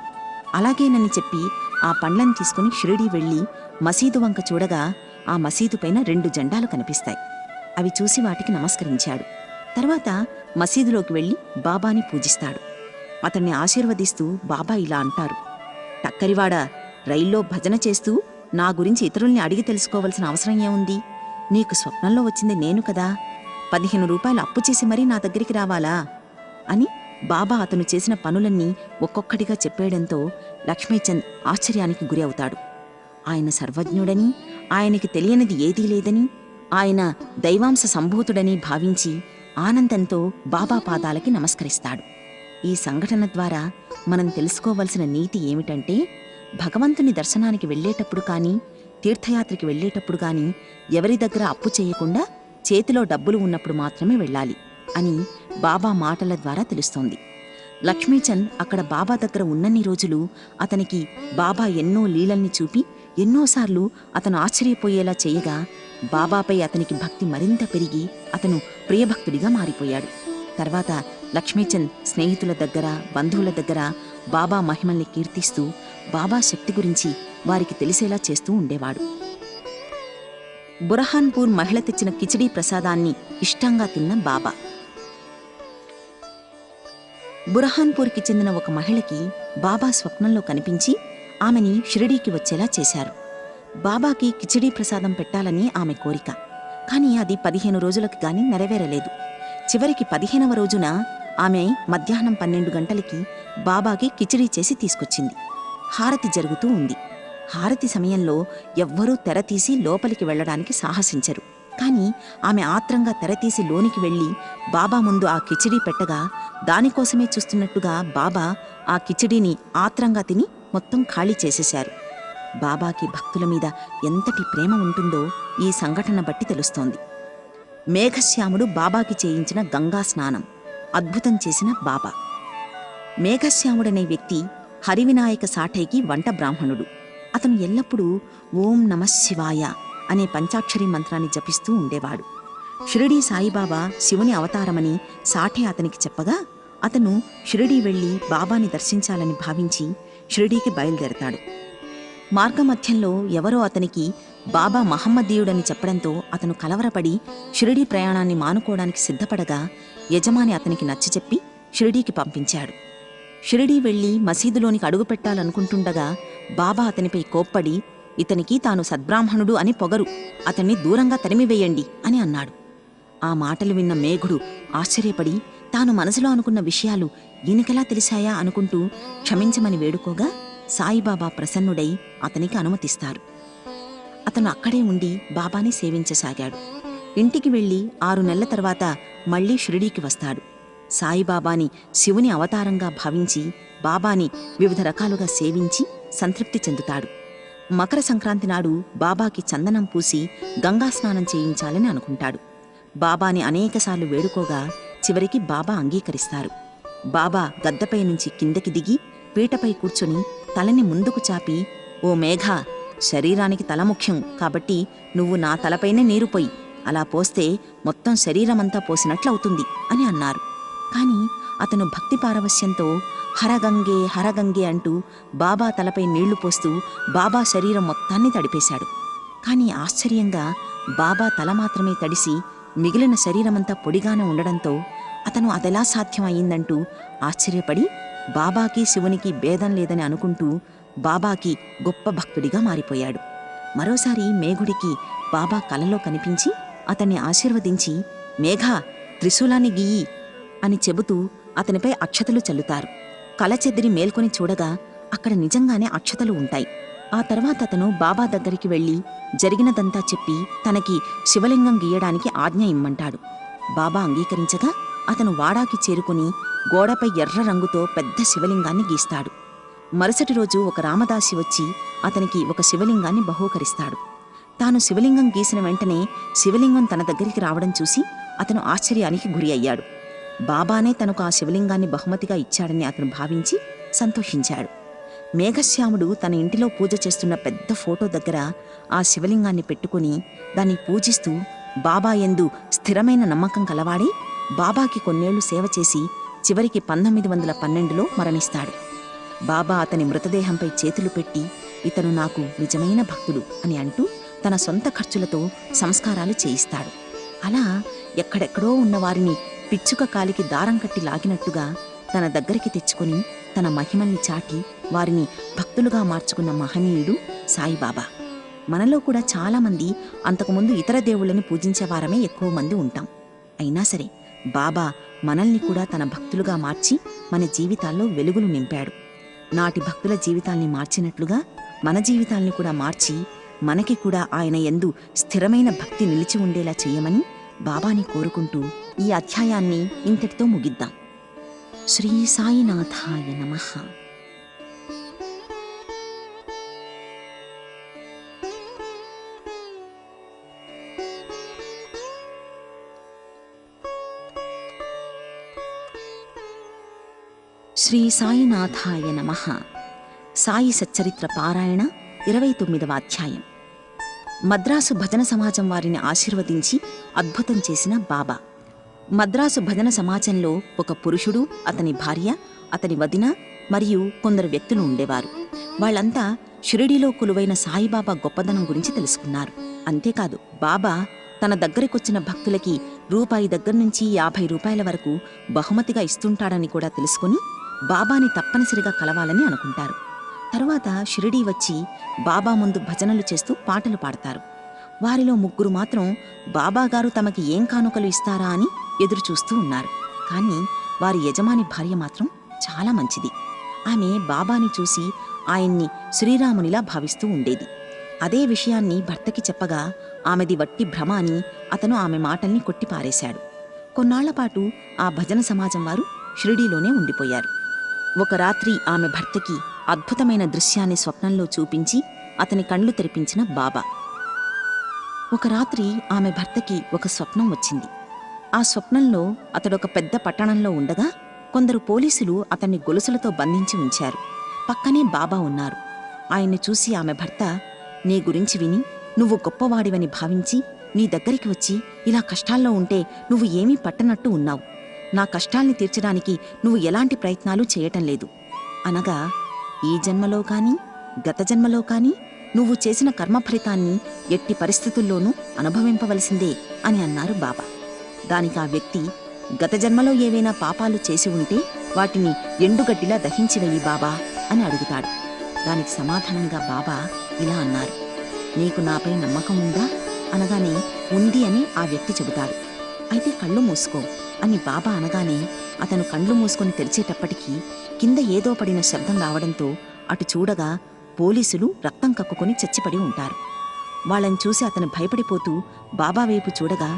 అలాగేనని చెప్పి ఆ పండ్లను తీసుకుని షిరిడీ వెళ్లి మసీదు వంక చూడగా ఆ మసీదు పైన 2 జెండాలు కనిపిస్తాయి. అవి చూసి వాటికి నమస్కరించాడు. తర్వాత మసీదులోకి వెళ్లి బాబాని పూజిస్తాడు. అతన్ని ఆశీర్వదిస్తూ బాబా ఇలా అంటారు: టక్కరివాడా, రైల్లో భజన చేస్తూ నా గురించి ఇతరుల్ని అడిగి తెలుసుకోవలసిన అవసరం ఏముంది? నీకు స్వప్నంలో వచ్చింది నేను కదా. 15 రూపాయలు అప్పు చేసి మరీ నా దగ్గరికి రావాలా అని బాబా అతను చేసిన పనులన్నీ ఒక్కొక్కటిగా చెప్పేయడంతో లక్ష్మీచంద్ ఆశ్చర్యానికి గురి అవుతాడు. ఆయన సర్వజ్ఞుడని, ఆయనకి తెలియనిది ఏదీ లేదని, ఆయన దైవాంశ సంభూతుడని భావించి ఆనందంతో బాబా పాదాలకి నమస్కరిస్తాడు. ఈ సంఘటన ద్వారా మనం తెలుసుకోవలసిన నీతి ఏమిటంటే, భగవంతుని దర్శనానికి వెళ్లేటప్పుడు కానీ, తీర్థయాత్రకి వెళ్లేటప్పుడు కానీ ఎవరి దగ్గర అప్పు చేయకుండా చేతిలో డబ్బులు ఉన్నప్పుడు మాత్రమే వెళ్ళాలి అని బాబా మాటల ద్వారా తెలుస్తోంది. లక్ష్మీచంద్ అక్కడ బాబా దగ్గర ఉన్నన్ని రోజులు అతనికి బాబా ఎన్నో లీలల్ని చూపి ఎన్నోసార్లు అతను ఆశ్చర్యపోయేలా చేయగా బాబాపై అతనికి భక్తి మరింత పెరిగి అతను ప్రియభక్తుడిగా మారిపోయాడు. తర్వాత లక్ష్మీచంద్ స్నేహితుల దగ్గర, బంధువుల దగ్గర బాబా మహిమల్ని కీర్తిస్తూ బాబా శక్తి గురించి వారికి తెలిసేలా చేస్తూ ఉండేవాడు. బురహాన్పూర్ మహిళ తెచ్చిన కిచిడీ ప్రసాదాన్ని ఇష్టంగా తిన్న బాబా. బురహాన్పూర్కి చెందిన ఒక మహిళకి బాబా స్వప్నంలో కనిపించి ఆమెని షిరిడీకి వచ్చేలా చేశారు. బాబాకి కిచిడీ ప్రసాదం పెట్టాలని ఆమె కోరిక. కానీ అది 15 రోజులకు గాని నెరవేరలేదు. చివరికి 15వ రోజున ఆమె మధ్యాహ్నం 12 గంటలకి బాబాకి కిచిడీ చేసి తీసుకొచ్చింది. హారతి జరుగుతూ ఉంది. హారతి సమయంలో ఎవ్వరూ తెరతీసి లోపలికి వెళ్లడానికి సాహసించరు. కాని ఆమె ఆత్రంగా తెరతీసి లోనికి వెళ్లి బాబా ముందు ఆ కిచిడీ పెట్టగా దానికోసమే చూస్తున్నట్టుగా బాబా ఆ కిచిడీని ఆత్రంగా తిని మొత్తం ఖాళీ చేసేశారు. బాబాకి భక్తుల మీద ఎంతటి ప్రేమ ఉంటుందో ఈ సంఘటన బట్టి తెలుస్తోంది. మేఘశ్యాముడు బాబాకి చేయించిన గంగా స్నానం అద్భుతం చేసిన బాబా. మేఘశ్యాముడనే వ్యక్తి హరివినాయక సాఠైకి వంట బ్రాహ్మణుడు. అతను ఎల్లప్పుడూ ఓం నమఃశివాయ అనే పంచాక్షరి మంత్రాన్ని జపిస్తూ ఉండేవాడు. షిరిడీ సాయిబాబా శివుని అవతారమని సాఠే అతనికి చెప్పగా అతను షిరిడీ వెళ్లి బాబాని దర్శించాలని భావించి షిరిడీకి బయలుదేరతాడు. మార్గమధ్యంలో ఎవరో అతనికి బాబా మహమ్మదీయుడని చెప్పడంతో అతను కలవరపడి షిరిడీ ప్రయాణాన్ని మానుకోవడానికి సిద్ధపడగా యజమాని అతనికి నచ్చచెప్పి షిరిడీకి పంపించాడు. షిరిడీ వెళ్లి మసీదులోనికి అడుగుపెట్టాలనుకుంటుండగా బాబా అతనిపై కోప్పడి ఇతనికి తాను సద్బ్రాహ్మణుడు అని పొగరు, అతన్ని దూరంగా తరిమివేయండి అని అన్నాడు. ఆ మాటలు విన్న మేఘుడు ఆశ్చర్యపడి తాను మనసులో అనుకున్న విషయాలు ఈయనకెలా తెలిసాయా అనుకుంటూ క్షమించమని వేడుకోగా సాయిబాబా ప్రసన్నుడై అతనికి అనుమతిస్తారు. అతను అక్కడే ఉండి బాబాని సేవించసాగాడు. ఇంటికి వెళ్లి 6 నెలల తర్వాత మళ్లీ షిరిడీకి వస్తాడు. సాయిబాబాని శివుని అవతారంగా భావించి బాబాని వివిధ రకాలుగా సేవించి సంతృప్తి చెందుతాడు. మకర సంక్రాంతి నాడు బాబాకి చందనం పూసి గంగా స్నానం చేయించాలని అనుకుంటాడు. బాబాని అనేకసార్లు వేడుకోగా చివరికి బాబా అంగీకరిస్తారు. బాబా గద్దపై నుంచి కిందకి దిగి పీటపై కూర్చొని తలని ముందుకు చాపి, ఓ మేఘా, శరీరానికి తల ముఖ్యం కాబట్టి నువ్వు నా తలపైనే నీరు పోయి, అలా పోస్తే మొత్తం శరీరమంతా పోసినట్లవుతుంది అని అన్నారు. కాని అతను భక్తి పారవస్యంతో హరగంగే హరగంగే అంటూ బాబా తలపై నీళ్లు పోస్తూ బాబా శరీరం మొత్తాన్ని తడిపేశాడు. కాని ఆశ్చర్యంగా బాబా తల మాత్రమే తడిసి మిగిలిన శరీరమంతా పొడిగానే ఉండడంతో అతను అదెలా సాధ్యం అయిందంటూ ఆశ్చర్యపడి బాబాకి శివునికి భేదం లేదని అనుకుంటూ బాబాకి గొప్ప భక్తుడిగా మారిపోయాడు. మరోసారి మేఘుడికి బాబా కలలో కనిపించి అతన్ని ఆశీర్వదించి, మేఘా, త్రిశూలాన్ని గీయి అని చెబుతూ అతనిపై అక్షతలు చల్లుతారు. కల చెదిరి మేల్కొని చూడగా అక్కడ నిజంగానే అక్షతలు ఉంటాయి. ఆ తర్వాత అతను బాబా దగ్గరికి వెళ్లి జరిగినదంతా చెప్పి తనకి శివలింగం గీయడానికి ఆజ్ఞ ఇమ్మంటాడు. బాబా అంగీకరించగా అతను వాడాకి చేరుకుని గోడపై ఎర్ర రంగుతో పెద్ద శివలింగాన్ని గీస్తాడు. మరుసటి రోజు ఒక రామదాసి వచ్చి అతనికి ఒక శివలింగాన్ని బహూకరిస్తాడు. తాను శివలింగం గీసిన వెంటనే శివలింగం తన దగ్గరికి రావడం చూసి అతను ఆశ్చర్యానికి గురి అయ్యాడు. బాబానే తనకు ఆ శివలింగాన్ని బహుమతిగా ఇచ్చాడని అతను భావించి సంతోషించాడు. మేఘశ్యాముడు తన ఇంటిలో పూజ చేస్తున్న పెద్ద ఫోటో దగ్గర ఆ శివలింగాన్ని పెట్టుకుని దాన్ని పూజిస్తూ బాబా యందు స్థిరమైన నమ్మకం కలవాడి బాబాకి కొన్నేళ్లు సేవ చేసి చివరికి 1912లో మరణిస్తాడు. బాబా అతని మృతదేహంపై చేతులు పెట్టి, ఇతను నాకు నిజమైన భక్తుడు అని అంటూ తన సొంత ఖర్చులతో సంస్కారాలు చేయిస్తాడు. అలా ఎక్కడెక్కడో ఉన్నవారిని పిచ్చుక కాలికి దారం కట్టి లాగినట్టుగా తన దగ్గరికి తెచ్చుకొని తన మహిమల్ని చాటి వారిని భక్తులుగా మార్చుకున్న మహనీయుడు సాయిబాబా. మనలో కూడా చాలామంది అంతకుముందు ఇతర దేవుళ్ళని పూజించేవారమే ఎక్కువ మంది ఉంటాం. అయినా సరే బాబా మనల్ని కూడా తన భక్తులుగా మార్చి మన జీవితాల్లో వెలుగులు నింపాడు. నాటి భక్తుల జీవితాల్ని మార్చినట్లుగా మన జీవితాల్ని కూడా మార్చి మనకి కూడా ఆయన యందు స్థిరమైన భక్తి నిలిచి ఉండేలా చెయ్యమని బాబాని కోరుకుంటూ ఈ అధ్యాయాన్ని ఇంతటితో ముగిద్దాం. శ్రీ సాయినాథాయ నమః. శ్రీ సాయినాథాయ నమః. సాయి సచ్చరిత్ర పారాయణ 29వ అధ్యాయం. మద్రాసు భజన సమాజం వారిని ఆశీర్వదించి అద్భుతం చేసిన బాబా. మద్రాసు భజన సమాజంలో ఒక పురుషుడు, అతని భార్య, అతని వదిన మరియు కొందరు వ్యక్తులు ఉండేవారు. వాళ్ళంతా షిరిడీలో కొలువైన సాయిబాబా గొప్పదనం గురించి తెలుసుకున్నారు. అంతేకాదు, బాబా తన దగ్గరికొచ్చిన భక్తులకి రూపాయి దగ్గర నుంచి 50 రూపాయల వరకు బహుమతిగా ఇస్తుంటాడని కూడా తెలుసుకుని బాబాని తప్పనిసరిగా కలవాలని అనుకుంటారు. తరువాత షిరిడీ వచ్చి బాబా ముందు భజనలు చేస్తూ పాటలు పాడతారు. వారిలో 3 మాత్రం బాబాగారు తమకి ఏం కానుకలు ఇస్తారా అని ఎదురుచూస్తూ ఉన్నారు. కానీ వారి యజమాని భార్య మాత్రం చాలా మంచిది. ఆమె బాబాని చూసి ఆయన్ని శ్రీరామునిలా భావిస్తూ ఉండేది. అదే విషయాన్ని భర్తకి చెప్పగా ఆమెది వట్టి భ్రమ అని అతను ఆమె మాటల్ని కొట్టిపారేశాడు. కొన్నాళ్లపాటు ఆ భజన సమాజం వారు షిరిడీలోనే ఉండిపోయారు. ఒక రాత్రి ఆమె భర్తకి అద్భుతమైన దృశ్యాన్ని స్వప్నంలో చూపించి అతని కళ్ళు తెరిపించిన బాబా. ఒక రాత్రి ఆమె భర్తకి ఒక స్వప్నం వచ్చింది. ఆ స్వప్నంలో అతడొక పెద్ద పట్టణంలో ఉండగా కొందరు పోలీసులు అతన్ని గొలుసులతో బంధించి ఉంచారు. పక్కనే బాబా ఉన్నారు. ఆయన్ని చూసి ఆమె భర్త, నీ గురించి విని నువ్వు గొప్పవాడివని భావించి నీ దగ్గరికి వచ్చి ఇలా కష్టాల్లో ఉంటే నువ్వు ఏమీ పట్టనట్టు ఉన్నావు. నా కష్టాల్ని తీర్చడానికి నువ్వు ఎలాంటి ప్రయత్నాలు చేయటం లేదు అనగా, ఈ జన్మలో కాని గత జన్మలో కాని నువ్వు చేసిన కర్మఫలితాన్ని ఎట్టి పరిస్థితుల్లోనూ అనుభవింపవలసిందే అని అన్నారు బాబా. దానికి ఆ వ్యక్తి, గత జన్మలో ఏవైనా పాపాలు చేసి ఉంటే వాటిని ఎండుగడ్డిలా దహించివెయ్యి బాబా అని అడుగుతాడు. దానికి సమాధానంగా బాబా ఇలా అన్నారు, నీకు నాపై నమ్మకం ఉందా అనగానే ఉంది అని ఆ వ్యక్తి చెబుతాడు. అయితే కళ్ళు మూసుకో అని బాబా అనగానే అతను కళ్ళు మూసుకొని తెరిచేటప్పటికీ కింద ఏదో పడిన శబ్దం రావడంతో అటు చూడగా పోలీసులు రక్తం కక్కుకొని చచ్చిపడి ఉంటారు. వాళ్ళని చూసి అతను భయపడిపోతూ బాబా వైపు చూడగా,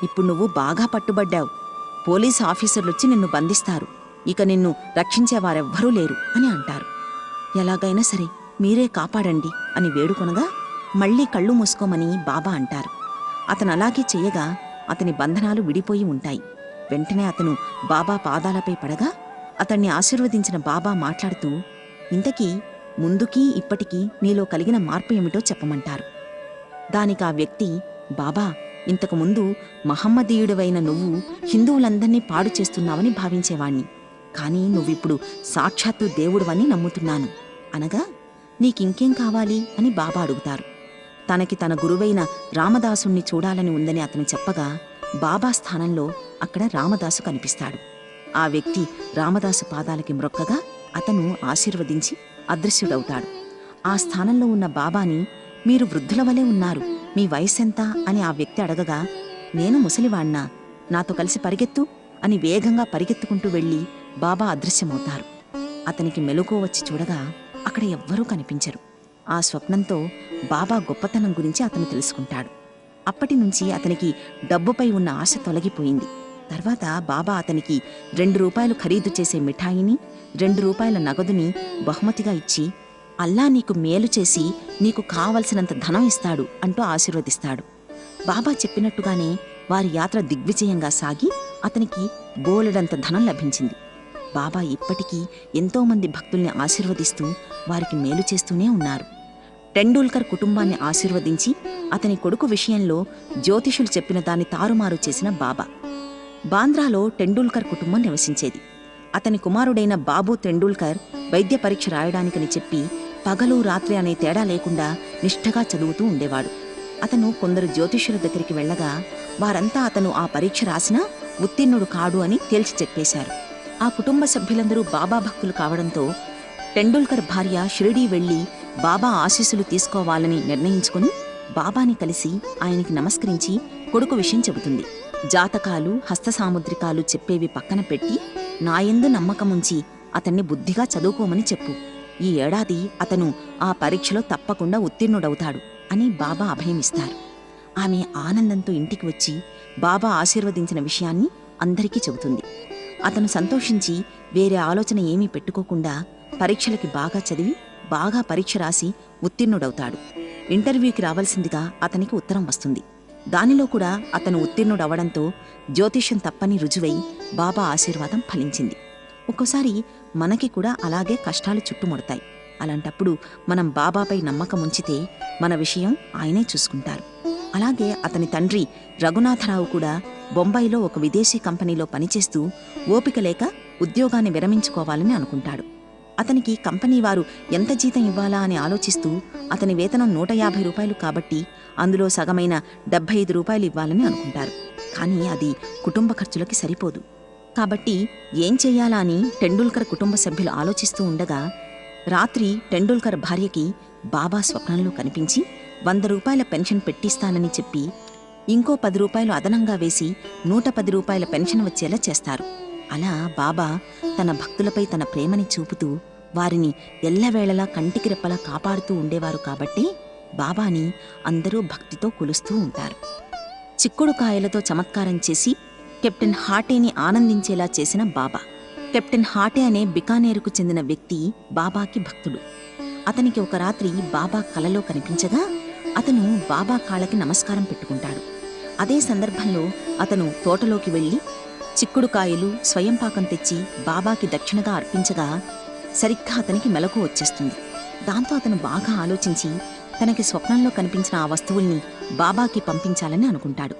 ఇప్పుడు నువ్వు బాగా పట్టుబడ్డావు. పోలీసు ఆఫీసర్లొచ్చి నిన్ను బంధిస్తారు. ఇక నిన్ను రక్షించేవారెవ్వరూ లేరు అని అంటారు. ఎలాగైనా సరే మీరే కాపాడండి అని వేడుకొనగా మళ్లీ కళ్ళు మూసుకోమని బాబా అంటారు. అతను అలాగే చెయ్యగా అతని బంధనాలు విడిపోయి ఉంటాయి. వెంటనే అతను బాబా పాదాలపై పడగా అతన్ని ఆశీర్వదించిన బాబా మాట్లాడుతూ, ఇంతకీ ముందుకీ ఇప్పటికీ నీలో కలిగిన మార్పు ఏమిటో చెప్పమంటారు. దానికి ఆ వ్యక్తి, బాబా, ఇంతకుముందు మహమ్మదీయుడివైన నువ్వు హిందువులందర్నీ పాడు చేస్తున్నావని భావించేవాణ్ణి. కాని నువ్విప్పుడు సాక్షాత్తు దేవుడివని నమ్ముతున్నాను అనగా, నీకింకేం కావాలి అని బాబా అడుగుతారు. తనకి తన గురువైన రామదాసుణ్ణి చూడాలని ఉందని అతను చెప్పగా బాబా స్థానంలో అక్కడ రామదాసు కనిపిస్తాడు. ఆ వ్యక్తి రామదాసు పాదాలకి మ్రొక్కగా అతను ఆశీర్వదించి అదృశ్యుడవుతాడు. ఆ స్థానంలో ఉన్న బాబాని, మీరు వృద్ధుల వలె ఉన్నారు, మీ వయసెంత అని ఆ వ్యక్తి అడగగా, నేను ముసలివాణ్ణా, నాతో కలిసి పరిగెత్తు అని వేగంగా పరిగెత్తుకుంటూ వెళ్లి బాబా అదృశ్యమవుతారు. అతనికి మెలకువ వచ్చి చూడగా అక్కడ ఎవ్వరూ కనిపించరు. ఆ స్వప్నంతో బాబా గొప్పతనం గురించి అతను తెలుసుకుంటాడు. అప్పటినుంచి అతనికి డబ్బుపై ఉన్న ఆశ తొలగిపోయింది. తర్వాత బాబా అతనికి 2 రూపాయలు ఖరీదు చేసే మిఠాయిని, 2 రూపాయల నగదుని బహుమతిగా ఇచ్చి, అల్లా నీకు మేలు చేసి నీకు కావలసినంత ధనం ఇస్తాడు అంటూ ఆశీర్వదిస్తాడు. బాబా చెప్పినట్టుగానే వారి యాత్ర దిగ్విజయంగా సాగి అతనికి బోలెడంత ధనం లభించింది. బాబా ఇప్పటికీ ఎంతోమంది భక్తుల్ని ఆశీర్వదిస్తూ వారికి మేలు చేస్తూనే ఉన్నారు. టెండూల్కర్ కుటుంబాన్ని ఆశీర్వదించి అతని కొడుకు విషయంలో జ్యోతిషులు చెప్పిన దాన్ని తారుమారు చేసిన బాబా. బాంద్రాలో టెండూల్కర్ కుటుంబం నివసించేది. అతని కుమారుడైన బాబు టెండూల్కర్ వైద్య పరీక్ష రాయడానికని చెప్పి పగలు రాత్రి అనే తేడా లేకుండా నిష్ఠగా చదువుతూ ఉండేవాడు. అతను కొందరు జ్యోతిష్యుల దగ్గరికి వెళ్లగా వారంతా అతను ఆ పరీక్ష రాసినా ఉత్తీర్ణుడు కాడు అని తేల్చి చెప్పేశారు. ఆ కుటుంబ సభ్యులందరూ బాబా భక్తులు కావడంతో టెండూల్కర్ భార్య షిరిడీ వెళ్లి బాబా ఆశీస్సులు తీసుకోవాలని నిర్ణయించుకుని బాబాని కలిసి ఆయనకి నమస్కరించి కొడుకు విషయం చెబుతుంది. జాతకాలు, హస్తసాముద్రికాలు చెప్పేవి పక్కన పెట్టి నాయందు నమ్మకముంచి అతన్ని బుద్ధిగా చదువుకోమని చెప్పు. ఈ ఏడాది అతను ఆ పరీక్షలో తప్పకుండా ఉత్తీర్ణుడవుతాడు అని బాబా అభయమిస్తారు. ఆమె ఆనందంతో ఇంటికి వచ్చి బాబా ఆశీర్వదించిన విషయాన్ని అందరికీ చెబుతుంది. అతను సంతోషించి వేరే ఆలోచన ఏమీ పెట్టుకోకుండా పరీక్షలకి బాగా చదివి బాగా పరీక్ష రాసి ఉత్తీర్ణుడవుతాడు. ఇంటర్వ్యూకి రావాల్సిందిగా అతనికి ఉత్తరం వస్తుంది. దానిలో కూడా అతను ఉత్తీర్ణుడవడంతో జ్యోతిష్యం తప్పని రుజువై బాబా ఆశీర్వాదం ఫలించింది. ఒక్కోసారి మనకి కూడా అలాగే కష్టాలు చుట్టుముడతాయి. అలాంటప్పుడు మనం బాబాపై నమ్మకం ఉంచితే మన విషయం ఆయనే చూసుకుంటారు. అలాగే అతని తండ్రి రఘునాథరావు కూడా బొంబాయిలో ఒక విదేశీ కంపెనీలో పనిచేస్తూ ఓపిక లేక ఉద్యోగాన్ని విరమించుకోవాలని అనుకుంటాడు. అతనికి కంపెనీ వారు ఎంత జీతం ఇవ్వాలా అని ఆలోచిస్తూ అతని వేతనం 150 రూపాయలు కాబట్టి అందులో సగమైన 75 రూపాయలు ఇవ్వాలని అనుకుంటారు. కానీ అది కుటుంబ ఖర్చులకి సరిపోదు. కాబట్టి ఏం చెయ్యాలా అని టెండూల్కర్ కుటుంబ సభ్యులు ఆలోచిస్తూ ఉండగా రాత్రి టెండూల్కర్ భార్యకి బాబా స్వప్నంలో కనిపించి 100 రూపాయల పెన్షన్ పెట్టిస్తానని చెప్పి ఇంకో 10 రూపాయలు అదనంగా వేసి 110 రూపాయల పెన్షన్ వచ్చేలా చేస్తారు. అలా బాబా తన భక్తులపై తన ప్రేమని చూపుతూ వారిని ఎల్లవేళలా కంటికి రెప్పలా కాపాడుతూ ఉండేవారు. కాబట్టి బాబాని అందరూ భక్తితో కొలుస్తూ ఉంటారు. చిక్కుడు కాయలతో చమత్కారం చేసి కెప్టెన్ హార్టీని ఆనందించేలా చేసిన బాబా. కెప్టెన్ హాటే అనే బికానేరుకు చెందిన వ్యక్తి బాబాకి భక్తుడు. అతనికి ఒక రాత్రి బాబా కలలో కనిపించగా అతను బాబా కాళ్ళకి నమస్కారం పెట్టుకుంటాడు. అదే సందర్భంలో అతను తోటలోకి వెళ్లి చిక్కుడుకాయలు, స్వయంపాకం తెచ్చి బాబాకి దక్షిణగా అర్పించగా సరిగ్గా అతనికి మెలకు వచ్చేస్తుంది. దాంతో అతను బాగా ఆలోచించి తనకి స్వప్నంలో కనిపించిన ఆ వస్తువుల్ని బాబాకి పంపించాలని అనుకుంటాడు.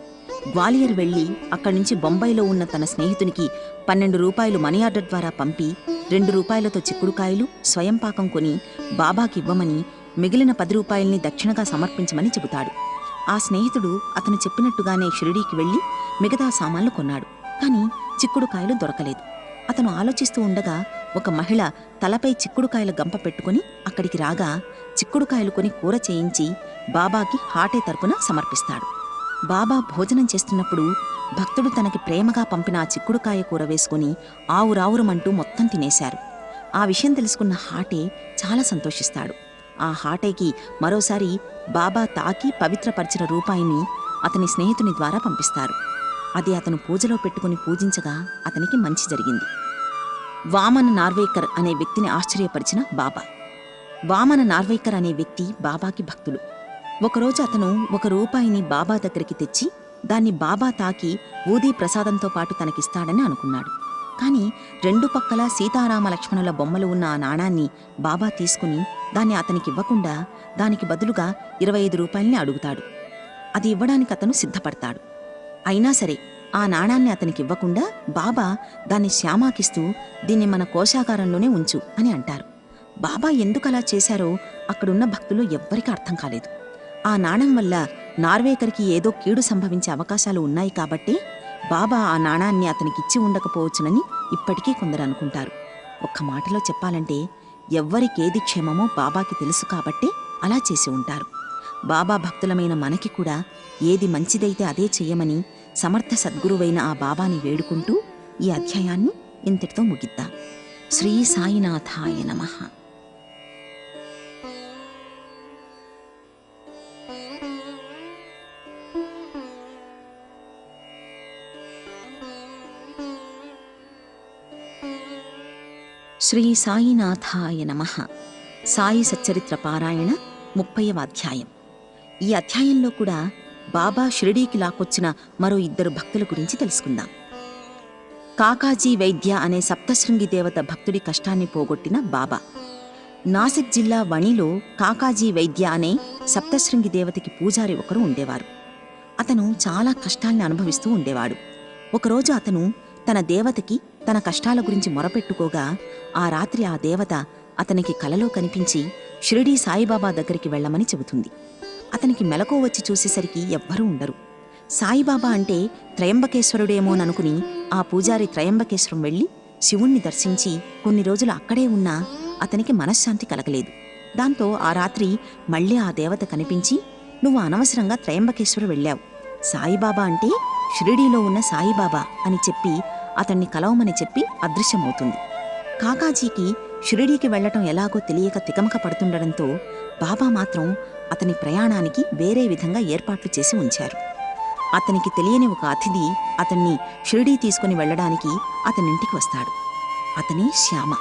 గ్వాలియర్ వెళ్లి అక్కడి నుంచి బొంబాయిలో ఉన్న తన స్నేహితునికి 12 రూపాయలు మనీ ఆర్డర్ ద్వారా పంపి 2 రూపాయలతో చిక్కుడుకాయలు, స్వయంపాకం కొని బాబాకి ఇవ్వమని, మిగిలిన 10 రూపాయల్ని దక్షిణగా సమర్పించమని చెబుతాడు. ఆ స్నేహితుడు అతను చెప్పినట్టుగానే షిరిడీకి వెళ్లి మిగతా సామాన్లు కొన్నాడు. కాని చిక్కుడుకాయలు దొరకలేదు. అతను ఆలోచిస్తూ ఉండగా ఒక మహిళ తలపై చిక్కుడుకాయల గంప పెట్టుకుని అక్కడికి రాగా చిక్కుడుకాయలు కొని కూర చేయించి బాబాకి హాటే తరపున సమర్పిస్తాడు. బాబా భోజనం చేస్తున్నప్పుడు భక్తుడు తనకి ప్రేమగా పంపిన ఆ చిక్కుడుకాయ కూర వేసుకుని ఆవురావురమంటూ మొత్తం తినేశారు. ఆ విషయం తెలుసుకున్న హాటే చాలా సంతోషిస్తాడు. ఆ హాటేకి మరోసారి బాబా తాకి పవిత్రపరిచిన రూపాయిని అతని స్నేహితుని ద్వారా పంపిస్తారు. అది అతను పూజలో పెట్టుకుని పూజించగా అతనికి మంచి జరిగింది. వామన నార్వేకర్ అనే వ్యక్తిని ఆశ్చర్యపరిచిన బాబా. వామన నార్వేకర్ అనే వ్యక్తి బాబాకి భక్తుడు. ఒకరోజు అతను 1 రూపాయిని బాబా దగ్గరికి తెచ్చి దాన్ని బాబా తాకి ఊదీ ప్రసాదంతో పాటు తనకిస్తాడని అనుకున్నాడు. కాని 2 పక్కలా సీతారామ లక్ష్మణుల బొమ్మలు ఉన్న ఆ నాణాన్ని బాబా తీసుకుని దాన్ని అతనికివ్వకుండా దానికి బదులుగా 25 రూపాయల్ని అడుగుతాడు. అది ఇవ్వడానికి అతను సిద్ధపడతాడు. అయినా సరే ఆ నాణాన్ని అతనికివ్వకుండా బాబా దాన్ని శ్యామాకిస్తూ దీన్ని మన కోశాగారంలోనే ఉంచు అని అంటారు. బాబా ఎందుకలా చేశారో అక్కడున్న భక్తులు ఎవ్వరికీ అర్థం కాలేదు. ఆ నాణం వల్ల నార్వేకర్కి ఏదో కీడు సంభవించే అవకాశాలు ఉన్నాయి కాబట్టి బాబా ఆ నాణాన్ని అతనికిచ్చి ఉండకపోవచ్చునని ఇప్పటికీ కొందరు అనుకుంటారు. ఒక్క మాటలో చెప్పాలంటే ఎవ్వరికేది క్షేమమో బాబాకి తెలుసు కాబట్టే అలా చేసి ఉంటారు. బాబా భక్తులమైన మనకి కూడా ఏది మంచిదైతే అదే చెయ్యమని సమర్థ సద్గురువైన ఆ బాబాని వేడుకుంటూ ఈ అధ్యాయాన్ని ఇంతటితో ముగిద్దాం. శ్రీ సాయినాథాయ నమః. శ్రీ సాయినాథాయ నమః. సాయి సచ్చరిత్ర పారాయణ 30వ అధ్యాయం. ఈ అధ్యాయంలో కూడా బాబా షిరిడీకి లాక్కొచ్చిన మరో 2 భక్తుల గురించి తెలుసుకుందాం. కాకాజీ వైద్య అనే సప్తశృంగి దేవత భక్తుడి కష్టాన్ని పోగొట్టిన బాబా. నాసిక్ జిల్లా వణిలో కాకాజీ వైద్య అనే సప్తశృంగి దేవతకి పూజారి ఒకరు ఉండేవారు. అతను చాలా కష్టాల్ని అనుభవిస్తూ ఉండేవాడు. ఒకరోజు అతను తన దేవతకి తన కష్టాల గురించి మొరపెట్టుకోగా ఆ రాత్రి ఆ దేవత అతనికి కలలో కనిపించి షిరిడీ సాయిబాబా దగ్గరికి వెళ్లమని చెబుతుంది. అతనికి మెలకువ వచ్చి చూసేసరికి ఎవ్వరూ ఉండరు. సాయిబాబా అంటే త్రయంబకేశ్వరుడేమోననుకుని ఆ పూజారి త్రయంబకేశ్వరం వెళ్లి శివుణ్ణి దర్శించి కొన్ని రోజులు అక్కడే ఉన్నా అతనికి మనశ్శాంతి కలగలేదు. దాంతో ఆ రాత్రి మళ్లీ ఆ దేవత కనిపించి, నువ్వు అనవసరంగా త్రయంబకేశ్వరు వెళ్ళావు, సాయిబాబా అంటే షిరిడీలో ఉన్న సాయిబాబా అని చెప్పి అతన్ని కలవమని చెప్పి అదృశ్యమవుతుంది. కాకాజీకి షిరిడీకి వెళ్లటం ఎలాగో తెలియక తికమక పడుతుండడంతో బాబా మాత్రం అతని ప్రయాణానికి వేరే విధంగా ఏర్పాట్లు చేసి ఉంచారు. అతనికి తెలియని ఒక అతిథి అతన్ని షిరిడీ తీసుకుని వెళ్లడానికి అతనింటికి వస్తాడు. అతనే శ్యామ.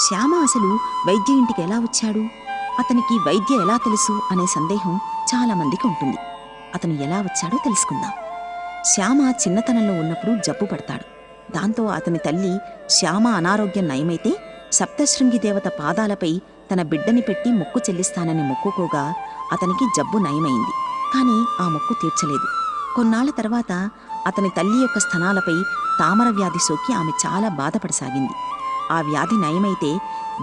శ్యామ అసలు వైద్య ఇంటికి ఎలా వచ్చాడు, అతనికి వైద్య ఎలా తెలుసు అనే సందేహం చాలా మందికి ఉంటుంది. అతను ఎలా వచ్చాడో తెలుసుకుందాం. శ్యామ చిన్నతనంలో ఉన్నప్పుడు జబ్బు పడతాడు. దాంతో అతని తల్లి శ్యామ అనారోగ్యం నయమైతే సప్తశృంగి దేవత పాదాలపై తన బిడ్డని పెట్టి మొక్కు చెల్లిస్తానని మొక్కుకోగా అతనికి జబ్బు నయమైంది. కాని ఆ మొక్కు తీర్చలేదు. కొన్నాళ్ల తర్వాత అతని తల్లి యొక్క స్థనాలపై తామర వ్యాధి సోకి ఆమె చాలా బాధపడసాగింది. ఆ వ్యాధి నయమైతే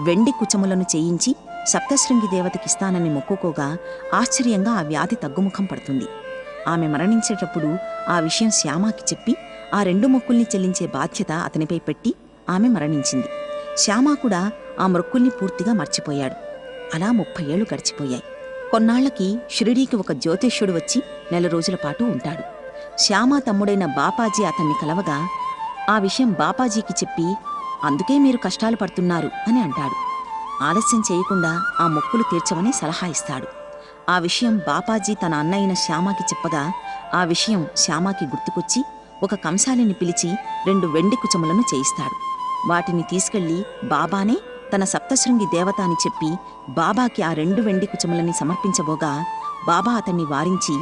వెండి కుచములను చేయించి సప్తశృంగి దేవతకిస్తానని మొక్కుకోగా ఆశ్చర్యంగా ఆ వ్యాధి తగ్గుముఖం పడుతుంది. ఆమె మరణించేటప్పుడు ఆ విషయం శ్యామకి చెప్పి ఆ 2 మొక్కుల్ని చెల్లించే బాధ్యత అతనిపై పెట్టి ఆమె మరణించింది. శ్యామ కూడా ఆ మొక్కుల్ని పూర్తిగా మర్చిపోయాడు. అలా 30 ఏళ్లు గడిచిపోయాయి. కొన్నాళ్లకి షిరిడీకి ఒక జ్యోతిష్యుడు వచ్చి 4 రోజుల పాటు ఉంటాడు. శ్యామ తమ్ముడైన బాపాజీ అతన్ని కలవగా ఆ విషయం బాపాజీకి చెప్పి, అందుకే మీరు కష్టాలు పడుతున్నారు అని అంటాడు. ఆలస్యం చేయకుండా ఆ మొక్కులు తీర్చమని సలహా ఇస్తాడు. ఆ విషయం బాపాజీ తన అన్నయ్యన శ్యామకి చెప్పగా ఆ విషయం శ్యామకి గుర్తుకొచ్చి ఒక కంసాలిని పిలిచి 2 వెండి కుచములను చేయిస్తాడు. వాటిని తీసుకెళ్లి బాబానే తన సప్తశృంగి దేవత అని చెప్పి బాబాకి ఆ 2 వెండి కుచములని సమర్పించబోగా బాబా అతన్ని వారించి,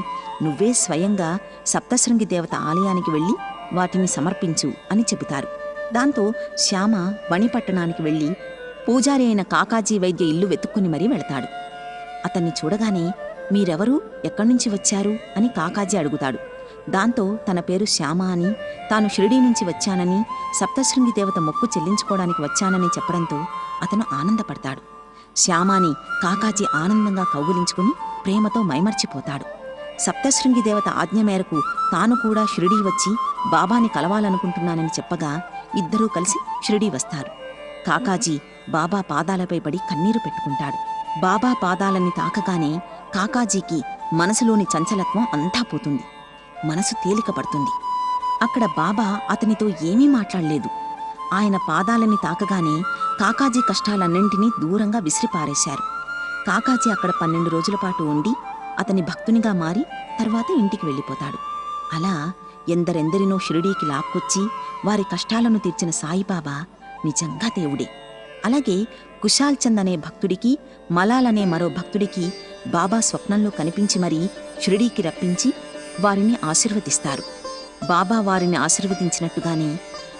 నువ్వే స్వయంగా సప్తశృంగి దేవత ఆలయానికి వెళ్ళి వాటిని సమర్పించు అని చెబుతారు. దాంతో శ్యామ బణిపట్టణానికి వెళ్ళి పూజారి అయిన కాకాజీ వైద్య ఇల్లు వెతుక్కుని మరీ వెళతాడు. అతన్ని చూడగానే, మీరెవరు, ఎక్కడ్నుంచి వచ్చారు అని కాకాజీ అడుగుతాడు. దాంతో తన పేరు శ్యామ అని, తాను షిరిడీ నుంచి వచ్చానని, సప్తశృంగి దేవత మొక్కు చెల్లించుకోవడానికి వచ్చానని చెప్పడంతో అతను ఆనందపడతాడు. శ్యామాని కాకాజీ ఆనందంగా కౌగిలించుకుని ప్రేమతో మైమర్చిపోతాడు. సప్తశృంగి దేవత ఆజ్ఞ మేరకు తాను కూడా షిరిడీ వచ్చి బాబాని కలవాలనుకుంటున్నానని చెప్పగా ఇద్దరూ కలిసి షిరిడీ వస్తారు. కాకాజీ బాబా పాదాలపై పడి కన్నీరు పెట్టుకుంటాడు. బాబా పాదాలని తాకగానే కాకాజీకి మనసులోని చంచలత్వం అంతా పోతుంది. మనసు తేలిక పడుతుంది. అక్కడ బాబా అతనితో ఏమీ మాట్లాడలేదు. ఆయన పాదాలని తాకగానే కాకాజీ కష్టాలన్నింటినీ దూరంగా విసిరిపారేశారు. కాకాజీ అక్కడ 12 రోజుల పాటు ఉండి అతని భక్తునిగా మారి తర్వాత ఇంటికి వెళ్ళిపోతాడు. అలా ఎందరెందరినో షిరిడీకి లాక్కొచ్చి వారి కష్టాలను తీర్చిన సాయిబాబా నిజంగా దేవుడే. అలాగే కుశాల్ చంద్ అనే భక్తుడికి, మలాల్ అనే మరో భక్తుడికి బాబా స్వప్నంలో కనిపించి మరీ షిరిడీకి రప్పించి వారిని ఆశీర్వదిస్తారు. బాబా వారిని ఆశీర్వదించినట్టుగానే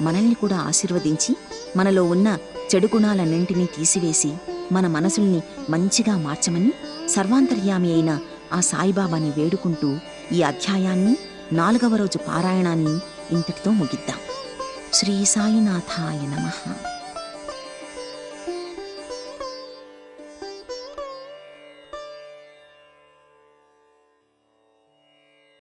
మనల్ని కూడా ఆశీర్వదించి మనలో ఉన్న చెడు గుణాలన్నింటినీ తీసివేసి మన మనసుల్ని మంచిగా మార్చమని సర్వాంతర్యామి అయిన ఆ సాయిబాబాని వేడుకుంటూ ఈ అధ్యాయాన్ని 4వ రోజు పారాయణాన్ని ఇంతటితో ముగిద్దాం. శ్రీ సాయినాథాయ నమః.